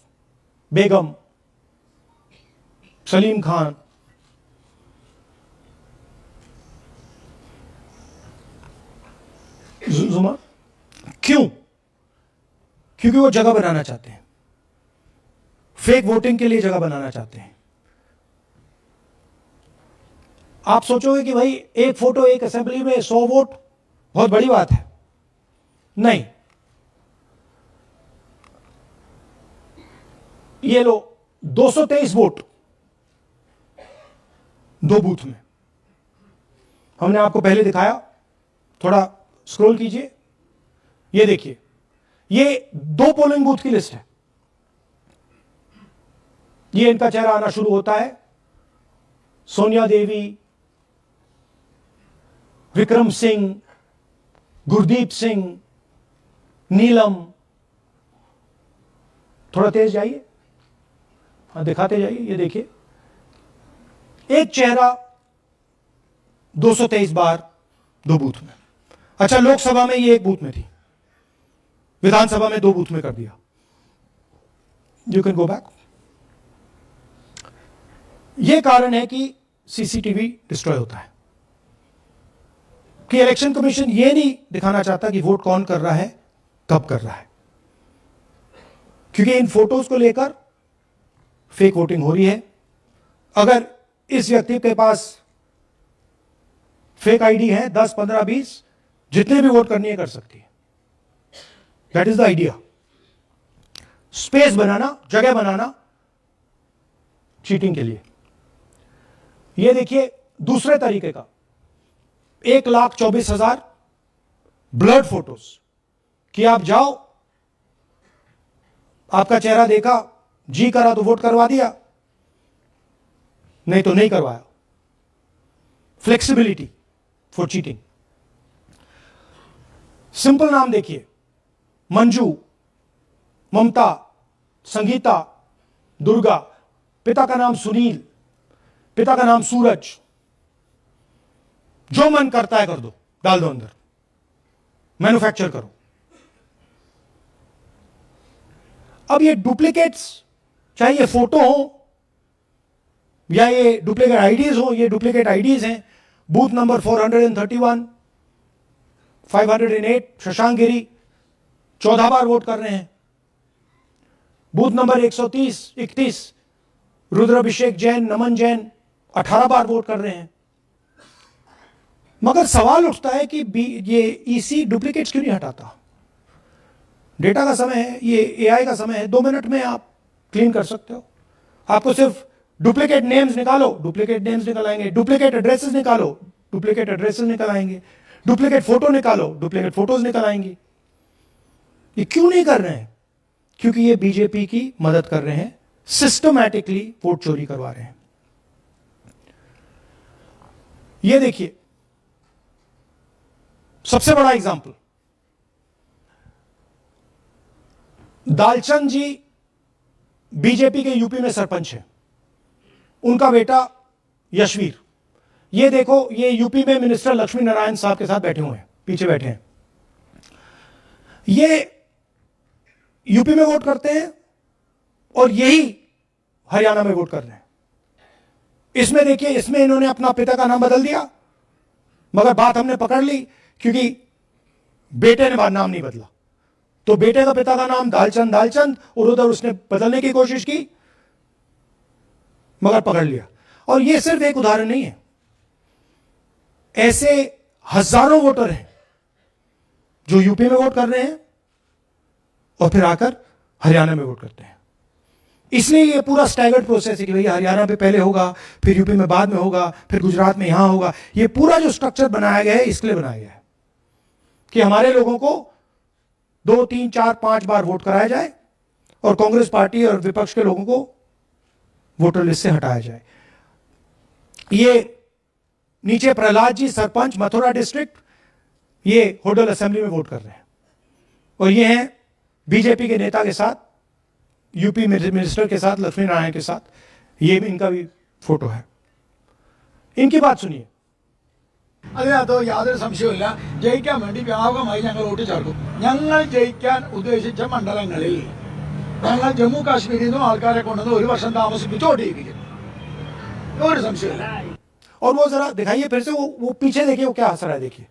[SPEAKER 1] बेगम, सलीम खान, जुमा। क्यों? क्योंकि वो जगह बनाना चाहते हैं, फेक वोटिंग के लिए जगह बनाना चाहते हैं। आप सोचोगे कि भाई एक फोटो, एक असेंबली में 100 वोट बहुत बड़ी बात है। नहीं, ये लो 223 वोट 2 बूथ में। हमने आपको पहले दिखाया, थोड़ा स्क्रॉल कीजिए, ये देखिए, ये 2 पोलिंग बूथ की लिस्ट है। ये इनका चेहरा आना शुरू होता है, सोनिया देवी, विक्रम सिंह, गुरदीप सिंह, नीलम। थोड़ा तेज जाइए, हाँ दिखाते जाइए, ये देखिए, एक चेहरा 223 बार 2 बूथ में। अच्छा, लोकसभा में ये 1 बूथ में थी, विधानसभा में 2 बूथ में कर दिया। You can go back. यह कारण है कि सीसीटीवी डिस्ट्रॉय होता है, कि इलेक्शन कमीशन यह नहीं दिखाना चाहता कि वोट कौन कर रहा है, कब कर रहा है, क्योंकि इन फोटोज को लेकर फेक वोटिंग हो रही है। अगर इस व्यक्ति के पास फेक आईडी है, 10, 15, 20, जितने भी वोट करनी है कर सकती है। That is the idea. Space बनाना, जगह बनाना चीटिंग के लिए। यह देखिए दूसरे तरीके का, 1,24,000 ब्लर्ड फोटोज, कि आप जाओ, आपका चेहरा देखा, जी करा तो वोट करवा दिया, नहीं तो नहीं करवाया। Flexibility for cheating. सिंपल नाम देखिए, मंजू, ममता, संगीता, दुर्गा, पिता का नाम सुनील, पिता का नाम सूरज। जो मन करता है कर दो, डाल दो अंदर, मैन्युफैक्चर करो। अब ये डुप्लीकेट्स, चाहे ये फोटो हो या ये डुप्लीकेट आईडीज हो, ये डुप्लीकेट आईडीज हैं। बूथ नंबर 431, 508 शशांक गिरी 14 बार वोट कर रहे हैं। बूथ नंबर 130, 31 रुद्राभिषेक जैन, नमन जैन 18 बार वोट कर रहे हैं। मगर सवाल उठता है कि ये ईसी डुप्लीकेट्स क्यों नहीं हटाता? डेटा का समय है, ये एआई का समय है, 2 मिनट में आप क्लीन कर सकते हो। आपको सिर्फ डुप्लीकेट नेम्स निकालो, डुप्लीकेट नेम्स निकल आएंगे, डुप्लीकेट एड्रेसेस निकालो, डुप्लीकेट एड्रेसेस निकल आएंगे, डुप्लीकेट फोटो निकालो, डुप्लीकेट फोटोज निकल आएंगी। ये क्यों नहीं कर रहे हैं? क्योंकि ये बीजेपी की मदद कर रहे हैं, सिस्टमैटिकली वोट चोरी करवा रहे हैं। ये देखिए सबसे बड़ा एग्जाम्पल, दालचंद जी बीजेपी के यूपी में सरपंच है, उनका बेटा यशवीर, ये देखो ये यूपी में मिनिस्टर लक्ष्मी नारायण साहब के साथ बैठे हुए हैं, पीछे बैठे हैं। ये यूपी में वोट करते हैं और यही हरियाणा में वोट कर रहे हैं। इसमें देखिए, इसमें इन्होंने अपना पिता का नाम बदल दिया, मगर बात हमने पकड़ ली क्योंकि बेटे ने नाम नहीं बदला, तो बेटे का पिता का नाम दालचंद और उधर उसने बदलने की कोशिश की मगर पकड़ लिया। और यह सिर्फ एक उदाहरण नहीं है, ऐसे हजारों वोटर हैं जो यूपी में वोट कर रहे हैं और फिर आकर हरियाणा में वोट करते हैं। इसलिए ये पूरा स्टैगर्ड प्रोसेस है कि भैया हरियाणा पे पहले होगा, फिर यूपी में बाद में होगा, फिर गुजरात में यहां होगा। ये पूरा जो स्ट्रक्चर बनाया गया है इसके लिए बनाया गया है कि हमारे लोगों को 2, 3, 4, 5 बार वोट कराया जाए और कांग्रेस पार्टी और विपक्ष के लोगों को वोटर लिस्ट से हटाया जाए। ये नीचे प्रहलाद जी सरपंच मथुरा डिस्ट्रिक्ट, ये होडल असेंबली में वोट कर रहे हैं और ये हैं बीजेपी के नेता के साथ, यूपी मिनिस्टर के साथ, लक्ष्मी नारायण के साथ, ये इनका भी फोटो है। इनकी बात सुनिए।
[SPEAKER 3] അതിനകത്ത് യാതൊരു സംശയവുമില്ല, ജയിക്കാൻ വേണ്ടി വ്യാപകമായി ഞങ്ങൾ വോട്ട് ചേർക്കും. ഞങ്ങൾ ജയിക്കാൻ ഉദ്ദേശിച്ച മണ്ഡലങ്ങളിൽ ഞങ്ങൾ ജമ്മു കാശ്മീരിൽ നിന്നും ആൾക്കാരെ കൊണ്ടുവന്ന് 1 വർഷം താമസിപ്പിച്ച് വോട്ട് ചെയ്യിപ്പിക്കും. ഒരു സംശയമില്ല.
[SPEAKER 1] और वो जरा दिखाइए फिर से, वो पीछे देखिए, वो क्या हंस रहा है, देखिए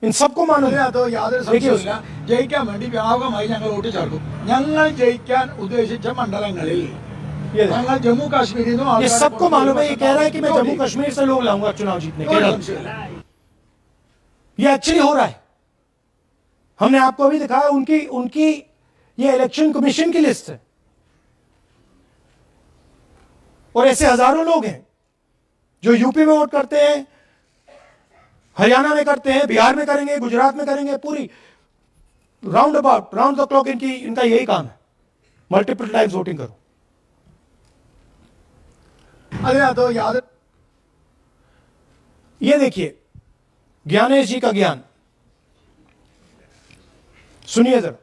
[SPEAKER 1] इन सबको मालूम है।
[SPEAKER 3] അതിനകത്ത് യാതൊരു സംശയവുമില്ല, ജയിക്കാൻ വേണ്ടി വ്യാപകമായി ഞങ്ങൾ വോട്ട് ചേർക്കും. ഞങ്ങൾ ജയിക്കാൻ ഉദ്ദേശിച്ച മണ്ഡലങ്ങളിൽ ഞങ്ങൾ ജമ്മു കാശ്മീരിൽ നിന്നും
[SPEAKER 1] ये सबको मालूम है। ये कह रहा है कि मैं जम्मू कश्मीर से लोग लाऊंगा चुनाव जीतने के लिए। ये एक्चुअली हो रहा है, हमने आपको अभी दिखाया। उनकी ये इलेक्शन कमीशन की लिस्ट है और ऐसे हजारों लोग हैं जो यूपी में वोट करते हैं, हरियाणा में करते हैं, बिहार में करेंगे, गुजरात में करेंगे, पूरी round about round the clock इनका यही काम है, मल्टीपल टाइम्स वोटिंग करो। ये देखिए ज्ञानेश जी का ज्ञान सुनिए जरा।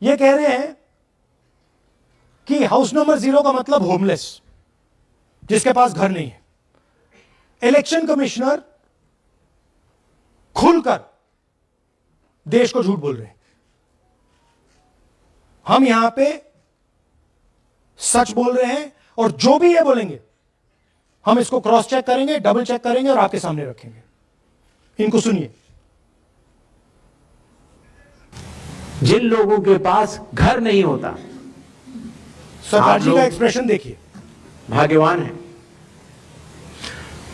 [SPEAKER 1] ये कह रहे हैं कि हाउस नंबर 0 का मतलब होमलेस, जिसके पास घर नहीं है। इलेक्शन कमिश्नर खुलकर देश को झूठ बोल रहे हैं। हम यहां पे सच बोल रहे हैं और जो भी ये बोलेंगे हम इसको क्रॉस चेक करेंगे, डबल चेक करेंगे और आपके सामने रखेंगे। इनको सुनिए।
[SPEAKER 6] जिन लोगों के पास घर नहीं होता,
[SPEAKER 1] सरकार जी का एक्सप्रेशन देखिए,
[SPEAKER 6] भाग्यवान है।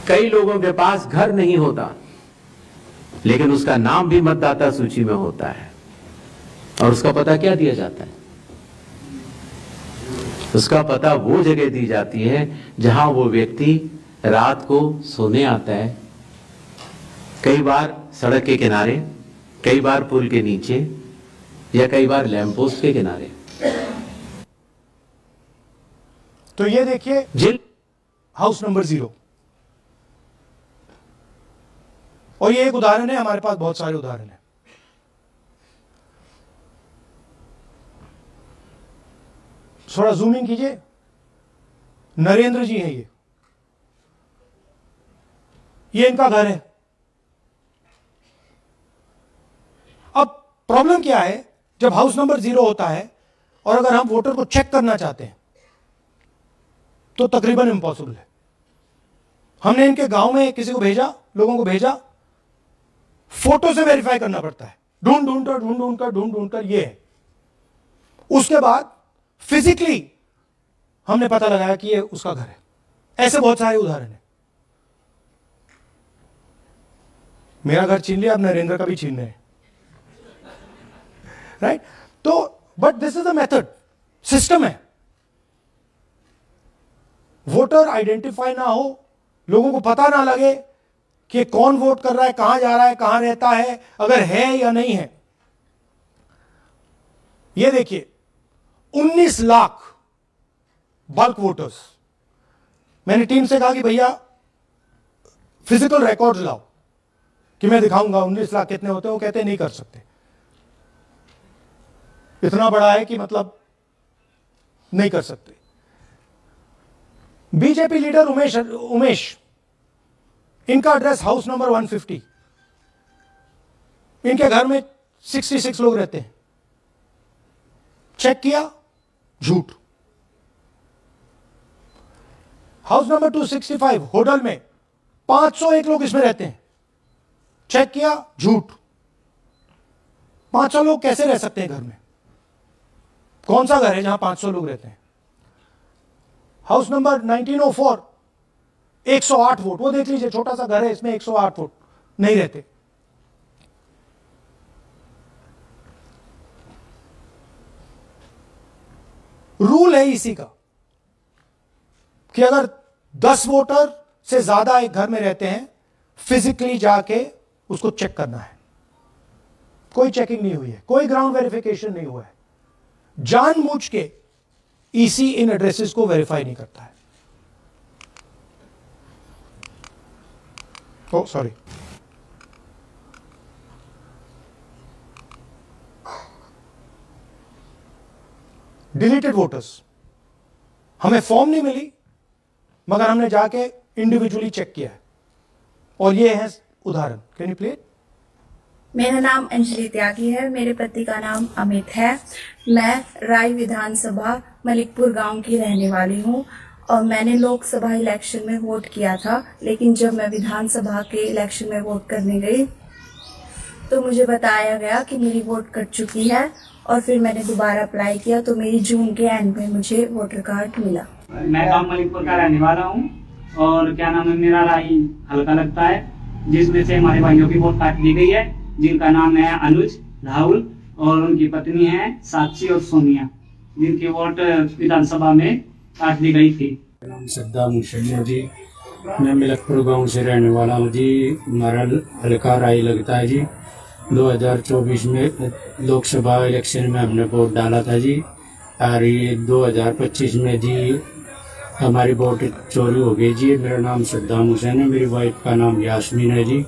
[SPEAKER 6] कई लोगों के पास घर नहीं होता लेकिन उसका नाम भी मतदाता सूची में होता है और उसका पता क्या दिया जाता है? उसका पता वो जगह दी जाती है जहां वो व्यक्ति रात को सोने आता है, कई बार सड़क के किनारे, कई बार पुल के नीचे या कई बार लैंप पोस्ट के किनारे।
[SPEAKER 1] तो ये देखिए
[SPEAKER 6] जिन
[SPEAKER 1] हाउस नंबर 0, और ये एक उदाहरण है, हमारे पास बहुत सारे उदाहरण हैं। थोड़ा जूम इन कीजिए। नरेंद्र जी हैं ये इनका घर है। अब प्रॉब्लम क्या है, जब हाउस नंबर 0 होता है और अगर हम वोटर को चेक करना चाहते हैं तो तकरीबन इम्पॉसिबल है। हमने इनके गांव में किसी को भेजा, लोगों को भेजा, फोटो से वेरीफाई करना पड़ता है, ढूंढ कर ये है। उसके बाद फिजिकली हमने पता लगाया कि ये उसका घर है। ऐसे बहुत सारे उदाहरण हैं। मेरा घर छीन लिया, अब नरेंद्र का भी छीन रहे हैं, राइट? तो but this is the method, system है। वोटर आइडेंटिफाई ना हो, लोगों को पता ना लगे कि कौन वोट कर रहा है, कहां जा रहा है, कहां रहता है, अगर है या नहीं है। ये देखिए 19 लाख बल्क वोटर्स। मैंने टीम से कहा कि भैया फिजिकल रिकॉर्ड्स लाओ कि मैं दिखाऊंगा 19 लाख कितने होते हैं। वो कहते नहीं कर सकते, इतना बड़ा है कि मतलब नहीं कर सकते। बीजेपी लीडर उमेश, इनका एड्रेस हाउस नंबर 150। इनके घर में 66 लोग रहते हैं। चेक किया, झूठ। हाउस नंबर 265 होटल में 501 लोग इसमें रहते हैं। चेक किया, झूठ। 500 लोग कैसे रह सकते हैं घर में? कौन सा घर है जहां 500 लोग रहते हैं? हाउस नंबर 1904 108 वोट, वो देख लीजिए, छोटा सा घर है, इसमें 108 वोट नहीं रहते। रूल है इसी का कि अगर 10 वोटर से ज्यादा एक घर में रहते हैं, फिजिकली जाके उसको चेक करना है। कोई चेकिंग नहीं हुई है, कोई ग्राउंड वेरिफिकेशन नहीं हुआ है। जानबूझ के ईसी इन एड्रेसेस को वेरीफाई नहीं करता है। ओ सॉरी, डिलीटेड वोटर्स। हमें फॉर्म नहीं मिली, मगर हमने जाके इंडिविजुअली चेक किया है, और ये है उदाहरण। Can you play it?
[SPEAKER 7] मेरा नाम अंजलि त्यागी है, मेरे पति का नाम अमित है। मैं राय विधानसभा मलिकपुर गांव की रहने वाली हूं, और मैंने लोकसभा इलेक्शन में वोट किया था। लेकिन जब मैं विधानसभा के इलेक्शन में वोट करने गई तो मुझे बताया गया कि मेरी वोट कट चुकी है, और फिर मैंने दोबारा अप्लाई किया तो मेरी जून के एंड में मुझे वोटर कार्ड मिला।
[SPEAKER 2] मैं गांव मलिकपुर का रहने वाला हूं, और क्या नाम है, मेरा राय हल्का लगता है, जिसमें से हमारे भाइयों की वोट काट दी गई है, जिनका नाम है अनुज, राहुल, और उनकी पत्नी है साक्षी और सोनिया, जिनकी वोट विधानसभा में काट दी गई थी।
[SPEAKER 8] नाम सद्दाम हुसैन जी, मैं मलिकपुर गांव से रहने वाला हूँ जी। हमारा हल्का राय लगता है जी। 2024 में लोकसभा इलेक्शन में हमने वोट डाला था जी, और ये 2025 में जी हमारी वोट चोरी हो गई जी। मेरा नाम सद्दाम हुसैन है, मेरी वाइफ का नाम यास्मीन है जी।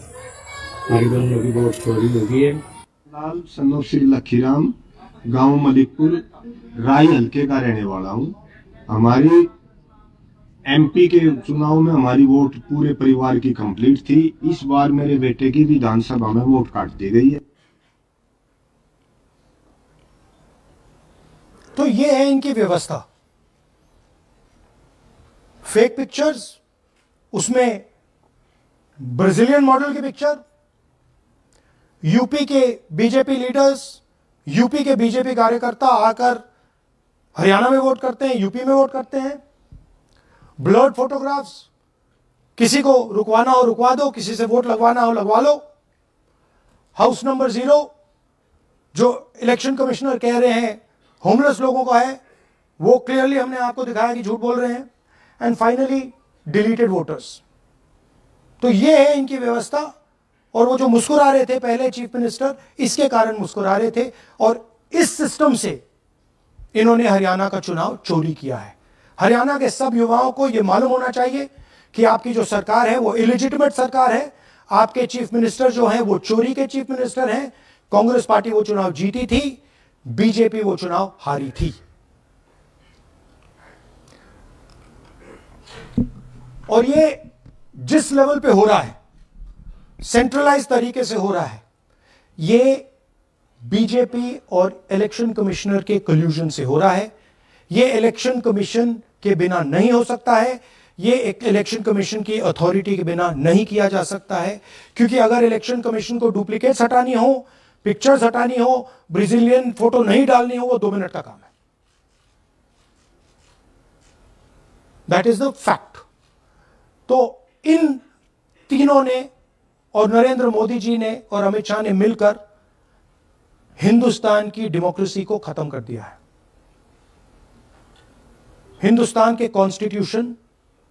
[SPEAKER 8] हमारी दोनों की वोट चोरी हो गई है।
[SPEAKER 9] लाल सन्नो श्री लखीराम, गांव मलिकपुर, राय हल्के का रहने वाला हूं। हमारी एमपी के चुनाव में हमारी वोट पूरे परिवार की कंप्लीट थी। इस बार मेरे बेटे की विधानसभा में वोट काट दी गई है।
[SPEAKER 1] तो ये है इनकी व्यवस्था। फेक पिक्चर्स, उसमें ब्राजीलियन मॉडल की पिक्चर, यूपी के बीजेपी लीडर्स, यूपी के बीजेपी कार्यकर्ता आकर हरियाणा में वोट करते हैं, यूपी में वोट करते हैं। ब्लर्ड फोटोग्राफ्स, किसी को रुकवाना हो रुकवा दो, किसी से वोट लगवाना हो लगवा लो। हाउस नंबर 0 जो इलेक्शन कमिश्नर कह रहे हैं होमलेस लोगों का है, वो क्लियरली हमने आपको दिखाया कि झूठ बोल रहे हैं। And finally deleted voters. तो ये है इनकी व्यवस्था। और वो जो मुस्कुरा रहे थे पहले चीफ मिनिस्टर, इसके कारण मुस्कुरा रहे थे, और इस सिस्टम से इन्होंने हरियाणा का चुनाव चोरी किया है। हरियाणा के सब युवाओं को यह मालूम होना चाहिए कि आपकी जो सरकार है वो इलिजिटिमेट सरकार है। आपके चीफ मिनिस्टर जो हैं वो चोरी के चीफ मिनिस्टर हैं। कांग्रेस पार्टी वो चुनाव जीती थी, बीजेपी वो चुनाव हारी थी। और ये जिस लेवल पे हो रहा है, सेंट्रलाइज तरीके से हो रहा है, ये बीजेपी और इलेक्शन कमिश्नर के कल्यूजन से हो रहा है। ये इलेक्शन कमीशन के बिना नहीं हो सकता है। ये एक इलेक्शन कमीशन की अथॉरिटी के बिना नहीं किया जा सकता है, क्योंकि अगर इलेक्शन कमीशन को डुप्लीकेट्स हटानी हो, पिक्चर्स हटानी हो, ब्राजीलियन फोटो नहीं डालनी हो, वो 2 मिनट का काम है। That is the fact. तो इन तीनों ने और नरेंद्र मोदी जी ने और अमित शाह ने मिलकर हिंदुस्तान की डेमोक्रेसी को खत्म कर दिया है। हिंदुस्तान के कॉन्स्टिट्यूशन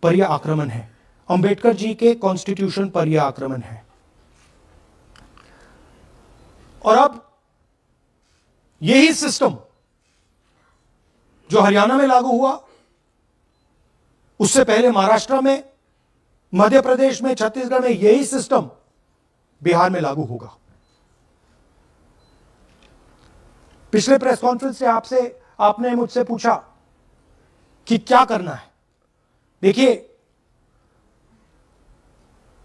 [SPEAKER 1] पर यह आक्रमण है, अंबेडकर जी के कॉन्स्टिट्यूशन पर यह आक्रमण है। और अब यही सिस्टम जो हरियाणा में लागू हुआ, उससे पहले महाराष्ट्र में, मध्य प्रदेश में, छत्तीसगढ़ में, यही सिस्टम बिहार में लागू होगा। पिछले प्रेस कॉन्फ्रेंस से आपने मुझसे पूछा कि क्या करना है। देखिए,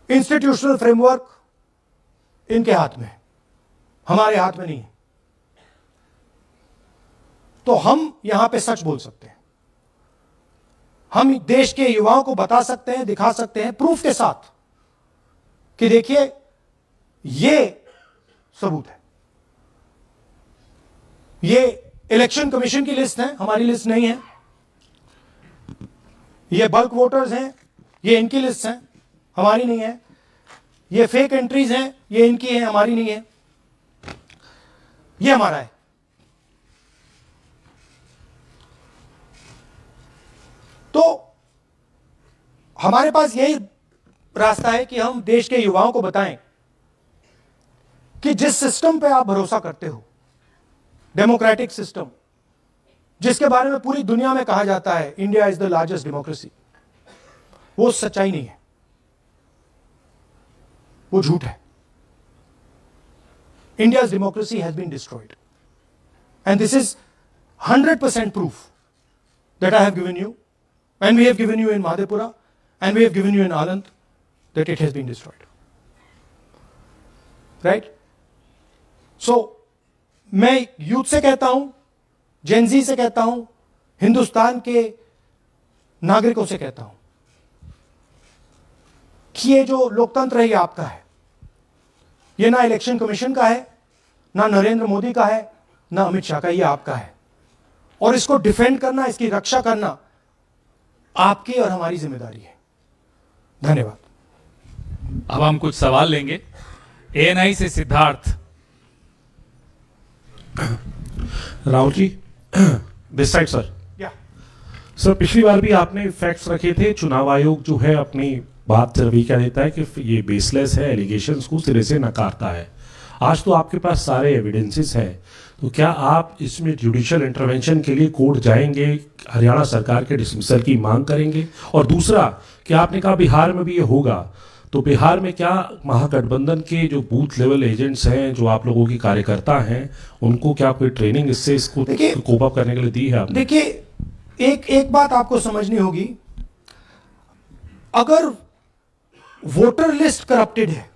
[SPEAKER 1] इंस्टीट्यूशनल फ्रेमवर्क इनके हाथ में है, हमारे हाथ में नहीं है। तो हम यहां पे सच बोल सकते हैं, हम देश के युवाओं को बता सकते हैं, दिखा सकते हैं प्रूफ के साथ कि देखिए ये सबूत है। ये इलेक्शन कमीशन की लिस्ट है, हमारी लिस्ट नहीं है। ये बल्क वोटर्स हैं, ये इनकी लिस्ट है, हमारी नहीं है। ये फेक एंट्रीज हैं, ये इनकी है, हमारी नहीं है। ये हमारा है। तो हमारे पास यही रास्ता है कि हम देश के युवाओं को बताएं कि जिस सिस्टम पे आप भरोसा करते हो, डेमोक्रेटिक सिस्टम, जिसके बारे में पूरी दुनिया में कहा जाता है India is the largest democracy, वो सच्चाई नहीं है, वो झूठ है। India's democracy has been destroyed. And this is 100% proof that I have given you, and we have given you in Madhepura, and we have given you in Anand, that it has been destroyed. Right? So, मैं youth से कहता हूं, Gen Z से कहता हूं, हिंदुस्तान के नागरिकों से कहता हूं कि ये जो लोकतंत्र है ये आपका है। ये ना इलेक्शन कमीशन का है, ना नरेंद्र मोदी का है, ना अमित शाह का, ये आपका है। और इसको डिफेंड करना, इसकी रक्षा करना आपकी और हमारी जिम्मेदारी है। धन्यवाद।
[SPEAKER 13] अब हम कुछ सवाल लेंगे। एएनआई से Siddharth.
[SPEAKER 14] Rahul ji, this side sir. Sir, पिछली बार भी आपने फैक्ट्स रखे थे, चुनाव आयोग जो है अपनी बात रवि क्या देता है कि ये बेसलेस है, एलिगेशंस को सिरे से नकारता है। आज तो आपके पास सारे एविडेंसेस हैं, तो क्या आप इसमें जुडिशियल इंटरवेंशन के लिए कोर्ट जाएंगे, हरियाणा सरकार के डिसमिसल की मांग करेंगे? और दूसरा, क्या आपने कहा बिहार में भी ये होगा, तो बिहार में क्या महागठबंधन के जो बूथ लेवल एजेंट्स हैं, जो आप लोगों की कार्यकर्ता हैं, उनको क्या कोई ट्रेनिंग इससे इसको कोप अप करने के लिए दी है आपने?
[SPEAKER 1] देखिए, एक बात आपको समझनी होगी, अगर वोटर लिस्ट करप्टेड है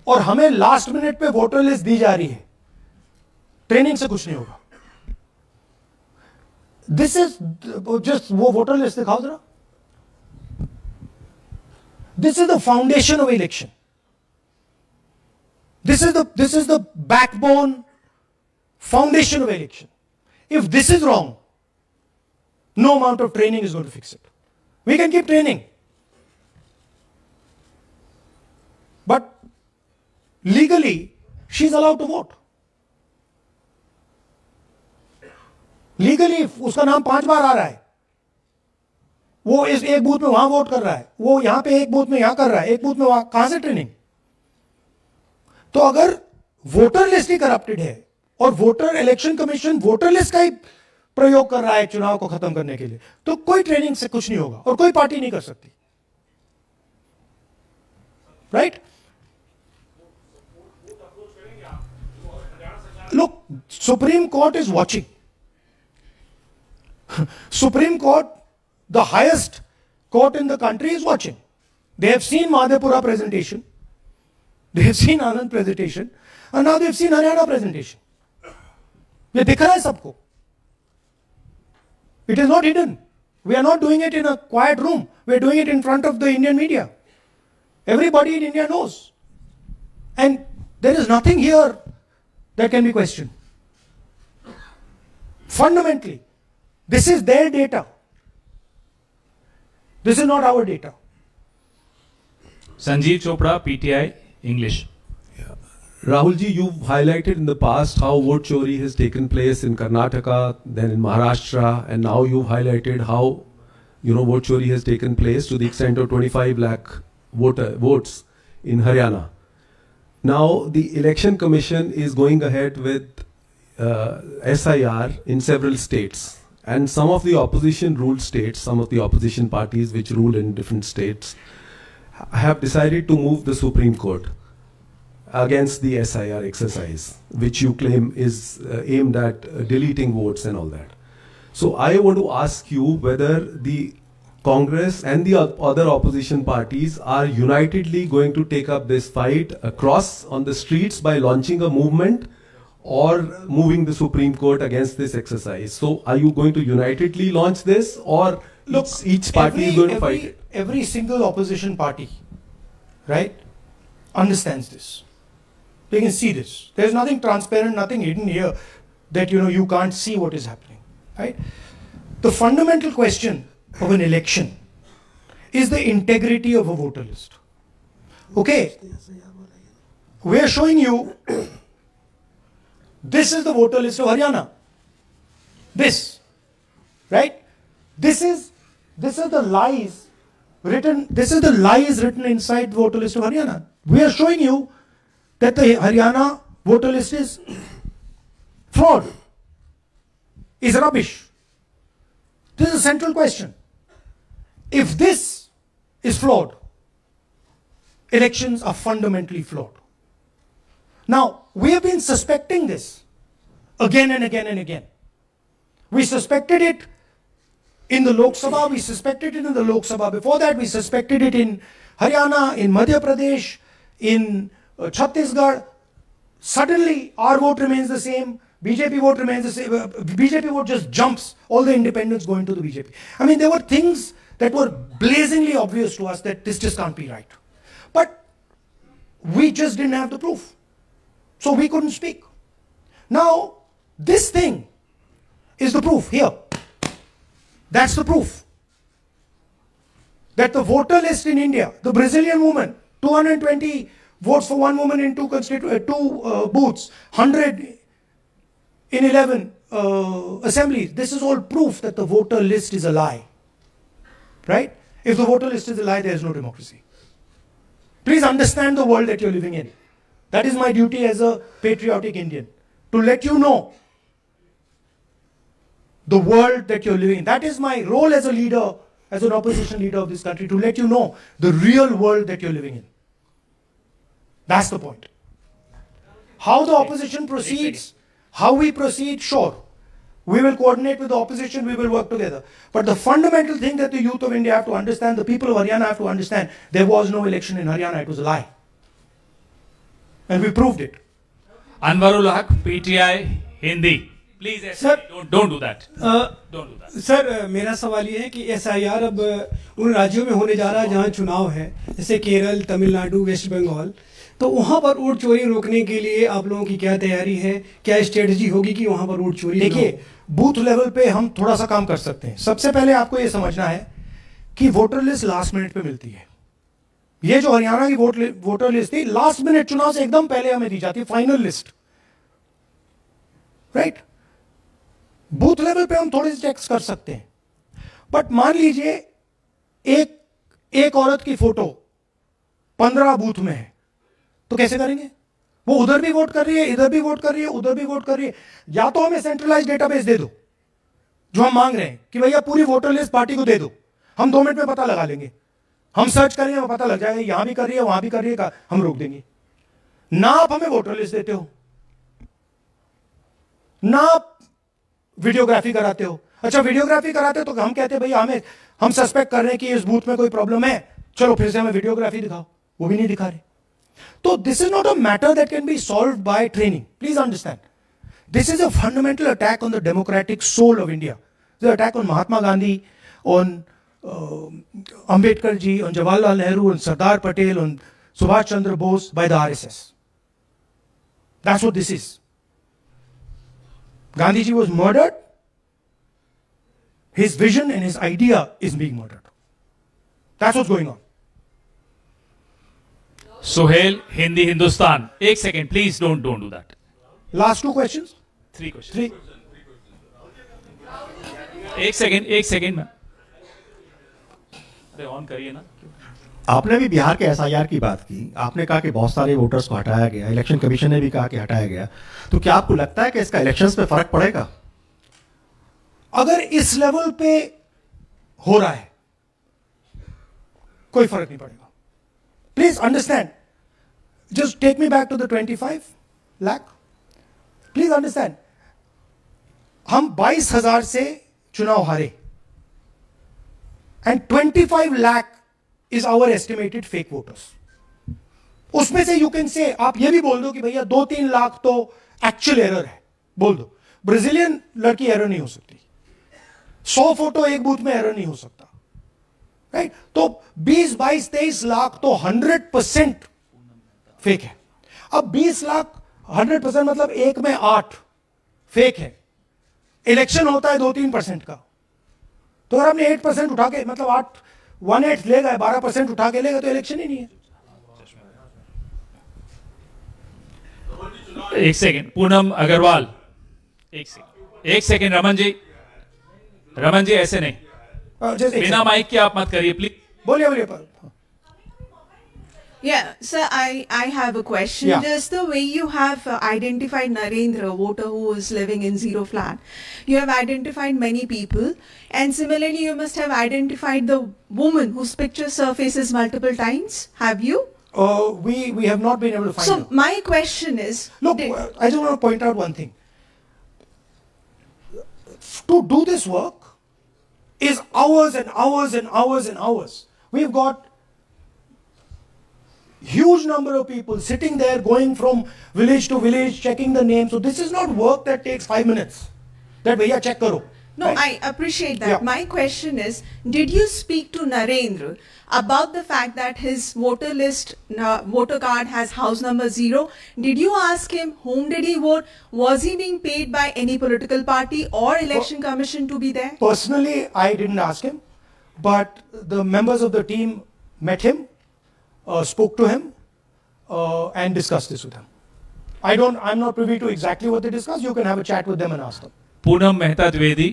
[SPEAKER 1] और हमें लास्ट मिनट पे वोटर लिस्ट दी जा रही है, ट्रेनिंग से कुछ नहीं होगा। दिस इज जस्ट, वो वोटर लिस्ट दिखाओ जरा। This is the foundation of election, this is the backbone foundation of election. If this is wrong, no amount of training is going to fix it. We can keep training, but legally she is allowed to vote. Legally उसका नाम 5 बार आ रहा है, वो इस एक booth में वहां vote कर रहा है, वो यहां पे एक बूथ में यहां कर रहा है, एक बूथ में वहां, कहां से ट्रेनिंग? तो अगर वोटर लिस्ट ही करप्टेड है और voter election commission voter list का ही प्रयोग कर रहा है चुनाव को खत्म करने के लिए, तो कोई ट्रेनिंग से कुछ नहीं होगा और कोई पार्टी नहीं कर सकती। Right? Look, supreme court is watching. Supreme court, the highest court in the country, is watching. They have seen Madhepura presentation, they have seen Anand presentation, and now they have seen Haryana presentation. ये दिख रहा है सबको. It is not hidden. We are not doing it in a quiet room. We are doing it in front of the Indian media. Everybody in India knows. And there is nothing here that can be questioned. Fundamentally, this is their data. This is not our data.
[SPEAKER 13] Sanjeev Chopra, PTI, English.
[SPEAKER 15] Rahul ji, you've highlighted in the past how vote chori has taken place in Karnataka, then in Maharashtra, and now you've highlighted how, vote chori has taken place to the extent of 25 lakh votes in Haryana. Now, the Election Commission is going ahead with SIR in several states. And some of the opposition ruled states, some of the opposition parties which rule in different states, have decided to move the Supreme Court against the SIR exercise, which you claim is aimed at deleting votes and all that. So I want to ask you whether the Congress and the other opposition parties are unitedly going to take up this fight across on the streets by launching a movement or moving the Supreme Court against this exercise. So are you going to unitedly launch this, or look, each party is going to fight it?
[SPEAKER 1] Every single opposition party, right, understands this. They can see this. There's nothing transparent, nothing hidden here that you can't see what is happening, right? The fundamental question of an election is the integrity of a voter list. Okay, we are showing you this is the voter list of Haryana. This, right? This is the lies written. This is the lies written inside the voter list of Haryana. We are showing you that the Haryana voter list is fraud, is rubbish. This is a central question. If this is flawed, elections are fundamentally flawed. Now, we have been suspecting this again and again and again. We suspected it in the Lok Sabha, we suspected it in the Lok Sabha. Before that, we suspected it in Haryana, in Madhya Pradesh, in Chhattisgarh. Suddenly, our vote remains the same. BJP vote remains the same. BJP vote just jumps. All the independents go into the BJP. I mean, there were things that were blazingly obvious to us that this just can't be right. But we just didn't have the proof. So we couldn't speak. Now, this thing is the proof here. That's the proof. That the voter list in India, the Brazilian woman, 220 votes for one woman in two booths, 100 in 11 assemblies. This is all proof that the voter list is a lie. Right? If the voter list is a lie, there is no democracy. Please understand the world that you're living in. That is my duty as a patriotic Indian, to let you know the world that you're living in. That is my role as a leader, as an opposition leader of this country, to let you know the real world that you're living in. That's the point. How the opposition proceeds, how we proceed, sure. We will coordinate with the opposition, we will work together. But the fundamental thing that the youth of India have to understand, the people of Haryana have to understand, there was no election in Haryana, it was a lie. And we proved it.
[SPEAKER 13] Anwarul Haq, PTI, Hindi. Please,
[SPEAKER 16] Sir,
[SPEAKER 13] don't do that. Don't do that.
[SPEAKER 16] Sir मेरा सवाल ये है कि SIR अब उन राज्यों में होने जा रहा है जहाँ चुनाव है, जैसे केरल, तमिलनाडु, वेस्ट बंगाल, तो वहाँ पर वोट चोरी रोकने के लिए आप लोगों की क्या तैयारी है, क्या स्ट्रेटजी होगी कि वहाँ पर वोट चोरी?
[SPEAKER 1] देखिए, बूथ लेवल पे हम थोड़ा सा काम कर सकते हैं. सबसे पहले आपको ये समझना है कि वोटर लिस्ट लास्ट मिनट पे मिलती है. ये जो हरियाणा की वोटर लिस्ट थी, लास्ट मिनट चुनाव से एकदम पहले हमें दी जाती है final list. Right? Booth level पे हम थोड़े से चेक्स कर सकते हैं. बट मान लीजिए एक औरत की फोटो 15 बूथ में है, तो कैसे करेंगे? वो उधर भी वोट कर रही है, इधर भी वोट कर रही है, उधर भी वोट कर रही है. या तो हमें सेंट्रलाइज डेटाबेस दे दो, जो हम मांग रहे हैं कि भैया पूरी वोटर लिस्ट पार्टी को दे दो, हम 2 मिनट में पता लगा लेंगे. हम सर्च करेंगे, वो पता लग जाएगा यहां भी कर रही है, वहां भी कर रही है, हम रोक देंगे. ना आप हमें वोटर लिस्ट देते हो, ना आप वीडियोग्राफी कराते हो. अच्छा, वीडियोग्राफी कराते हो तो हम कहते हैं भैया हम सस्पेक्ट कर रहे हैं कि इस बूथ में कोई प्रॉब्लम है, चलो फिर से हमें वीडियोग्राफी दिखाओ. वो भी नहीं दिखा रहे. So this is not a matter that can be solved by training. Please understand. This is a fundamental attack on the democratic soul of India. It's an attack on Mahatma Gandhi, on Ambedkar ji, on Jawaharlal Nehru, on Sardar Patel, on Subhash Chandra Bose by the RSS. That's what this is. Gandhi ji was murdered. His vision and his idea is being murdered. That's what's going on.
[SPEAKER 13] Sohail, Hindi Hindustan. एक second, please don't do that.
[SPEAKER 1] Last 2 questions.
[SPEAKER 13] 3 questions.
[SPEAKER 1] 3.
[SPEAKER 13] एक second में अरे on करिए ना।
[SPEAKER 17] आपने भी बिहार के SIR की बात की, आपने कहा कि बहुत सारे वोटर्स को हटाया गया, इलेक्शन कमीशन ने भी कहा कि हटाया गया, तो क्या आपको लगता है कि इसका इलेक्शंस पे फर्क पड़ेगा?
[SPEAKER 1] अगर इस लेवल पे हो रहा है कोई फर्क नहीं पड़ेगा। Please understand, just take me back to the 25 lakh. Please understand, हम 22,000 से चुनाव हारे and 25 lakh is our estimated fake voters. उसमें से यू कैन से, आप ये भी बोल दो कि भैया 2-3 लाख तो एक्चुअल एरर है, बोल दो। ब्राजीलियन लड़की एरर नहीं हो सकती, 100 फोटो एक बूथ में एरर नहीं हो सकता, राइट? तो 20, 22, 23 लाख तो 100% फेक है। अब 20 लाख 100% मतलब 1 में 8 फेक है। इलेक्शन होता है 2-3% का, तो अगर आपने 8% उठा के, मतलब 1/8 ले गए, 12% उठा के लेगा तो इलेक्शन ही नहीं है।
[SPEAKER 13] एक सेकंड, पूनम अग्रवाल, एक सेकंड रमन जी ऐसे नहीं, बिना माइक के आप मत करिए प्लीज।
[SPEAKER 1] बोलिए।
[SPEAKER 18] Yeah, sir, I have a question.
[SPEAKER 1] Yeah.
[SPEAKER 18] Just the way you have identified Narendra, voter who is living in zero flat, you have identified many people, and similarly you must have identified the woman whose picture surfaces multiple times. Have you?
[SPEAKER 1] We have not been able to find
[SPEAKER 18] So
[SPEAKER 1] her.
[SPEAKER 18] my question is,
[SPEAKER 1] Look, I just want to point out one thing. To do this work is hours and hours and hours and hours. We've got huge number of people sitting there, going from village to village, checking the names. So this is not work that takes 5 minutes. That bhaiya check karo.
[SPEAKER 18] no,
[SPEAKER 1] right?
[SPEAKER 18] I appreciate that.
[SPEAKER 1] Yeah.
[SPEAKER 18] My question is, did you speak to Narendra about the fact that his voter list, voter card has house number 0? Did you ask him whom did he vote? Was he being paid by any political party or election commission to be there?
[SPEAKER 1] Personally, I didn't ask him, but the members of the team met him, spoke to him, and discussed this with him. I'm not privy to exactly what they discussed. You can have a chat with them and ask them.
[SPEAKER 13] Poonam Mehta Dwivedi,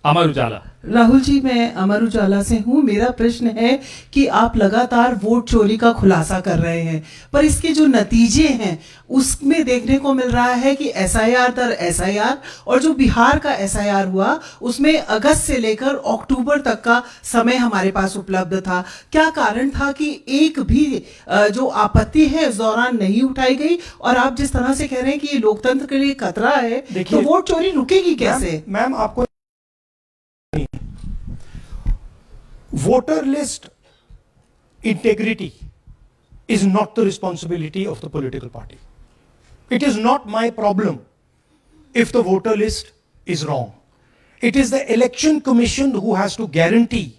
[SPEAKER 13] Amar Ujala.
[SPEAKER 19] Rahul ji, मैं अमर उजाला से हूँ। मेरा प्रश्न है कि आप लगातार vote चोरी का खुलासा कर रहे हैं, पर इसके जो नतीजे हैं उसमें देखने को मिल रहा है कि एसआईआर दर एसआईआर, और जो बिहार का एसआईआर हुआ उसमें अगस्त से लेकर अक्टूबर तक का समय हमारे पास उपलब्ध था। क्या कारण था कि एक भी जो आपत्ति है इस दौरान नहीं उठाई गई? और आप जिस तरह से कह रहे हैं कि ये लोकतंत्र के लिए खतरा है, तो वोट चोरी रुकेगी कैसे?
[SPEAKER 1] मैम, आपको voter list integrity is not the responsibility of the political party. It is not my problem if the voter list is wrong. It is the election commission who has to guarantee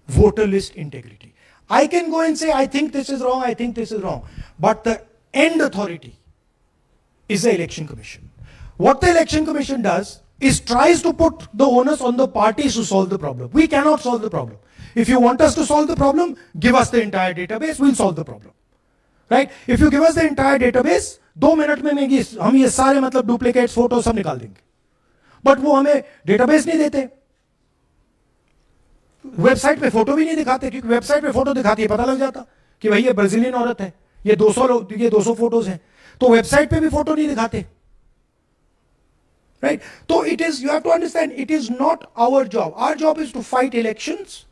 [SPEAKER 1] voter list integrity. I can go and say, I think this is wrong, I think this is wrong. But the end authority is the election commission. What the election commission does is tries to put the onus on the parties to solve the problem. We cannot solve the problem. If you want us to solve the problem, give us the entire database, we'll solve the problem. Right? If you give us the entire database, 2 minute में हम ये सारे मतलब duplicates photo सब निकाल देंगे। But वो हमें डेटाबेस नहीं देते, वेबसाइट पे फोटो भी नहीं दिखाते, क्योंकि वेबसाइट पे फोटो दिखाती है पता लग जाता कि भाई ये ब्राजीलियन औरत है, ये 200 फोटोज हैं, तो वेबसाइट पे भी फोटो नहीं दिखाते। Right? So it is, you have to understand, it is not our job. Our job is to fight elections.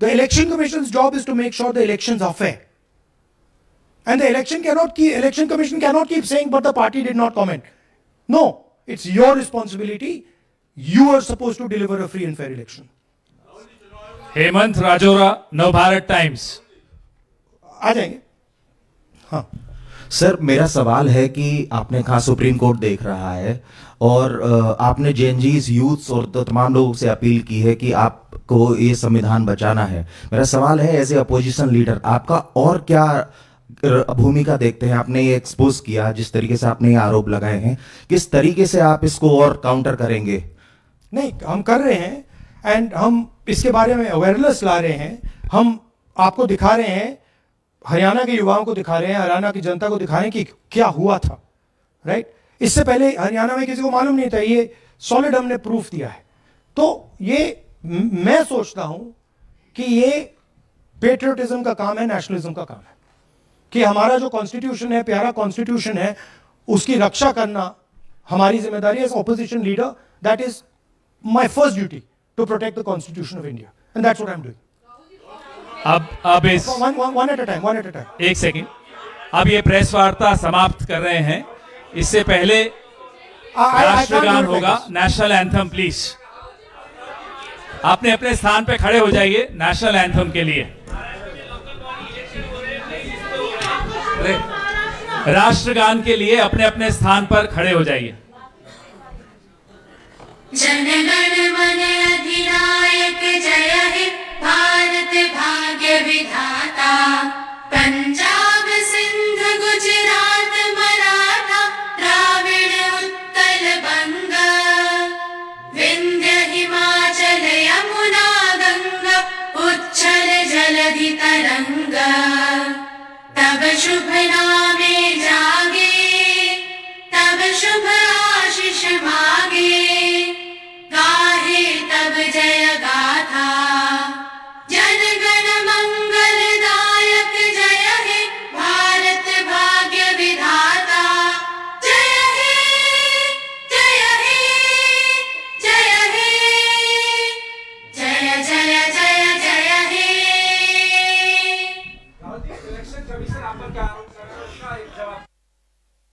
[SPEAKER 1] The election commission's job is to make sure the elections are fair. And the election commission cannot keep saying, but the party did not comment. No, it's your responsibility. You are supposed to deliver a free and fair election.
[SPEAKER 13] Hemant Rajoura, Navbharat Times.
[SPEAKER 1] आ जाएंगे।
[SPEAKER 20] हाँ sir, मेरा सवाल है कि आपने कहा supreme court देख रहा है, और आपने जेएनजीस, यूथ्स और तो तमाम लोगों से अपील की है कि आपको ये संविधान बचाना है। मेरा सवाल है, एज ए अपोजिशन लीडर आपका और क्या भूमिका देखते हैं? आपने ये एक्सपोज किया, जिस तरीके से आपने ये आरोप लगाए हैं, किस तरीके से आप इसको और काउंटर करेंगे?
[SPEAKER 1] नहीं, हम कर रहे हैं। एंड हम इसके बारे में अवेयरनेस ला रहे हैं, हम आपको दिखा रहे हैं, हरियाणा के युवाओं को दिखा रहे हैं, हरियाणा की जनता को दिखा रहे हैं कि क्या हुआ था, राइट? इससे पहले हरियाणा में किसी को मालूम नहीं था, ये सॉलिड हमने प्रूफ दिया है। तो ये मैं सोचता हूं कि ये पेट्रियोटिज्म का काम है, नेशनलिज्म का काम है, कि हमारा जो कॉन्स्टिट्यूशन है, प्यारा कॉन्स्टिट्यूशन है, उसकी रक्षा करना हमारी जिम्मेदारी as opposition leader. That is my first duty to protect the constitution of India and that's what I am doing.
[SPEAKER 13] अब इस
[SPEAKER 1] वन एट अ टाइम,
[SPEAKER 13] एक सेकंड, अब ये प्रेस वार्ता समाप्त कर रहे हैं। इससे पहले राष्ट्रगान होगा, नेशनल एंथम प्लीज। आपने अपने स्थान पे खड़े हो जाइए नेशनल एंथम के लिए। राष्ट्रगान के लिए अपने अपने स्थान पर खड़े हो जाइए।
[SPEAKER 21] जनगण मन अधिनायक जय हे भारत भाग्य विधाता, पंजाब सिंध गुजरात मराठा द्राविड़ उत्कल बंग, विंध्य हिमाचल यमुना गंगा उच्छल जलधि तरंग, तब शुभ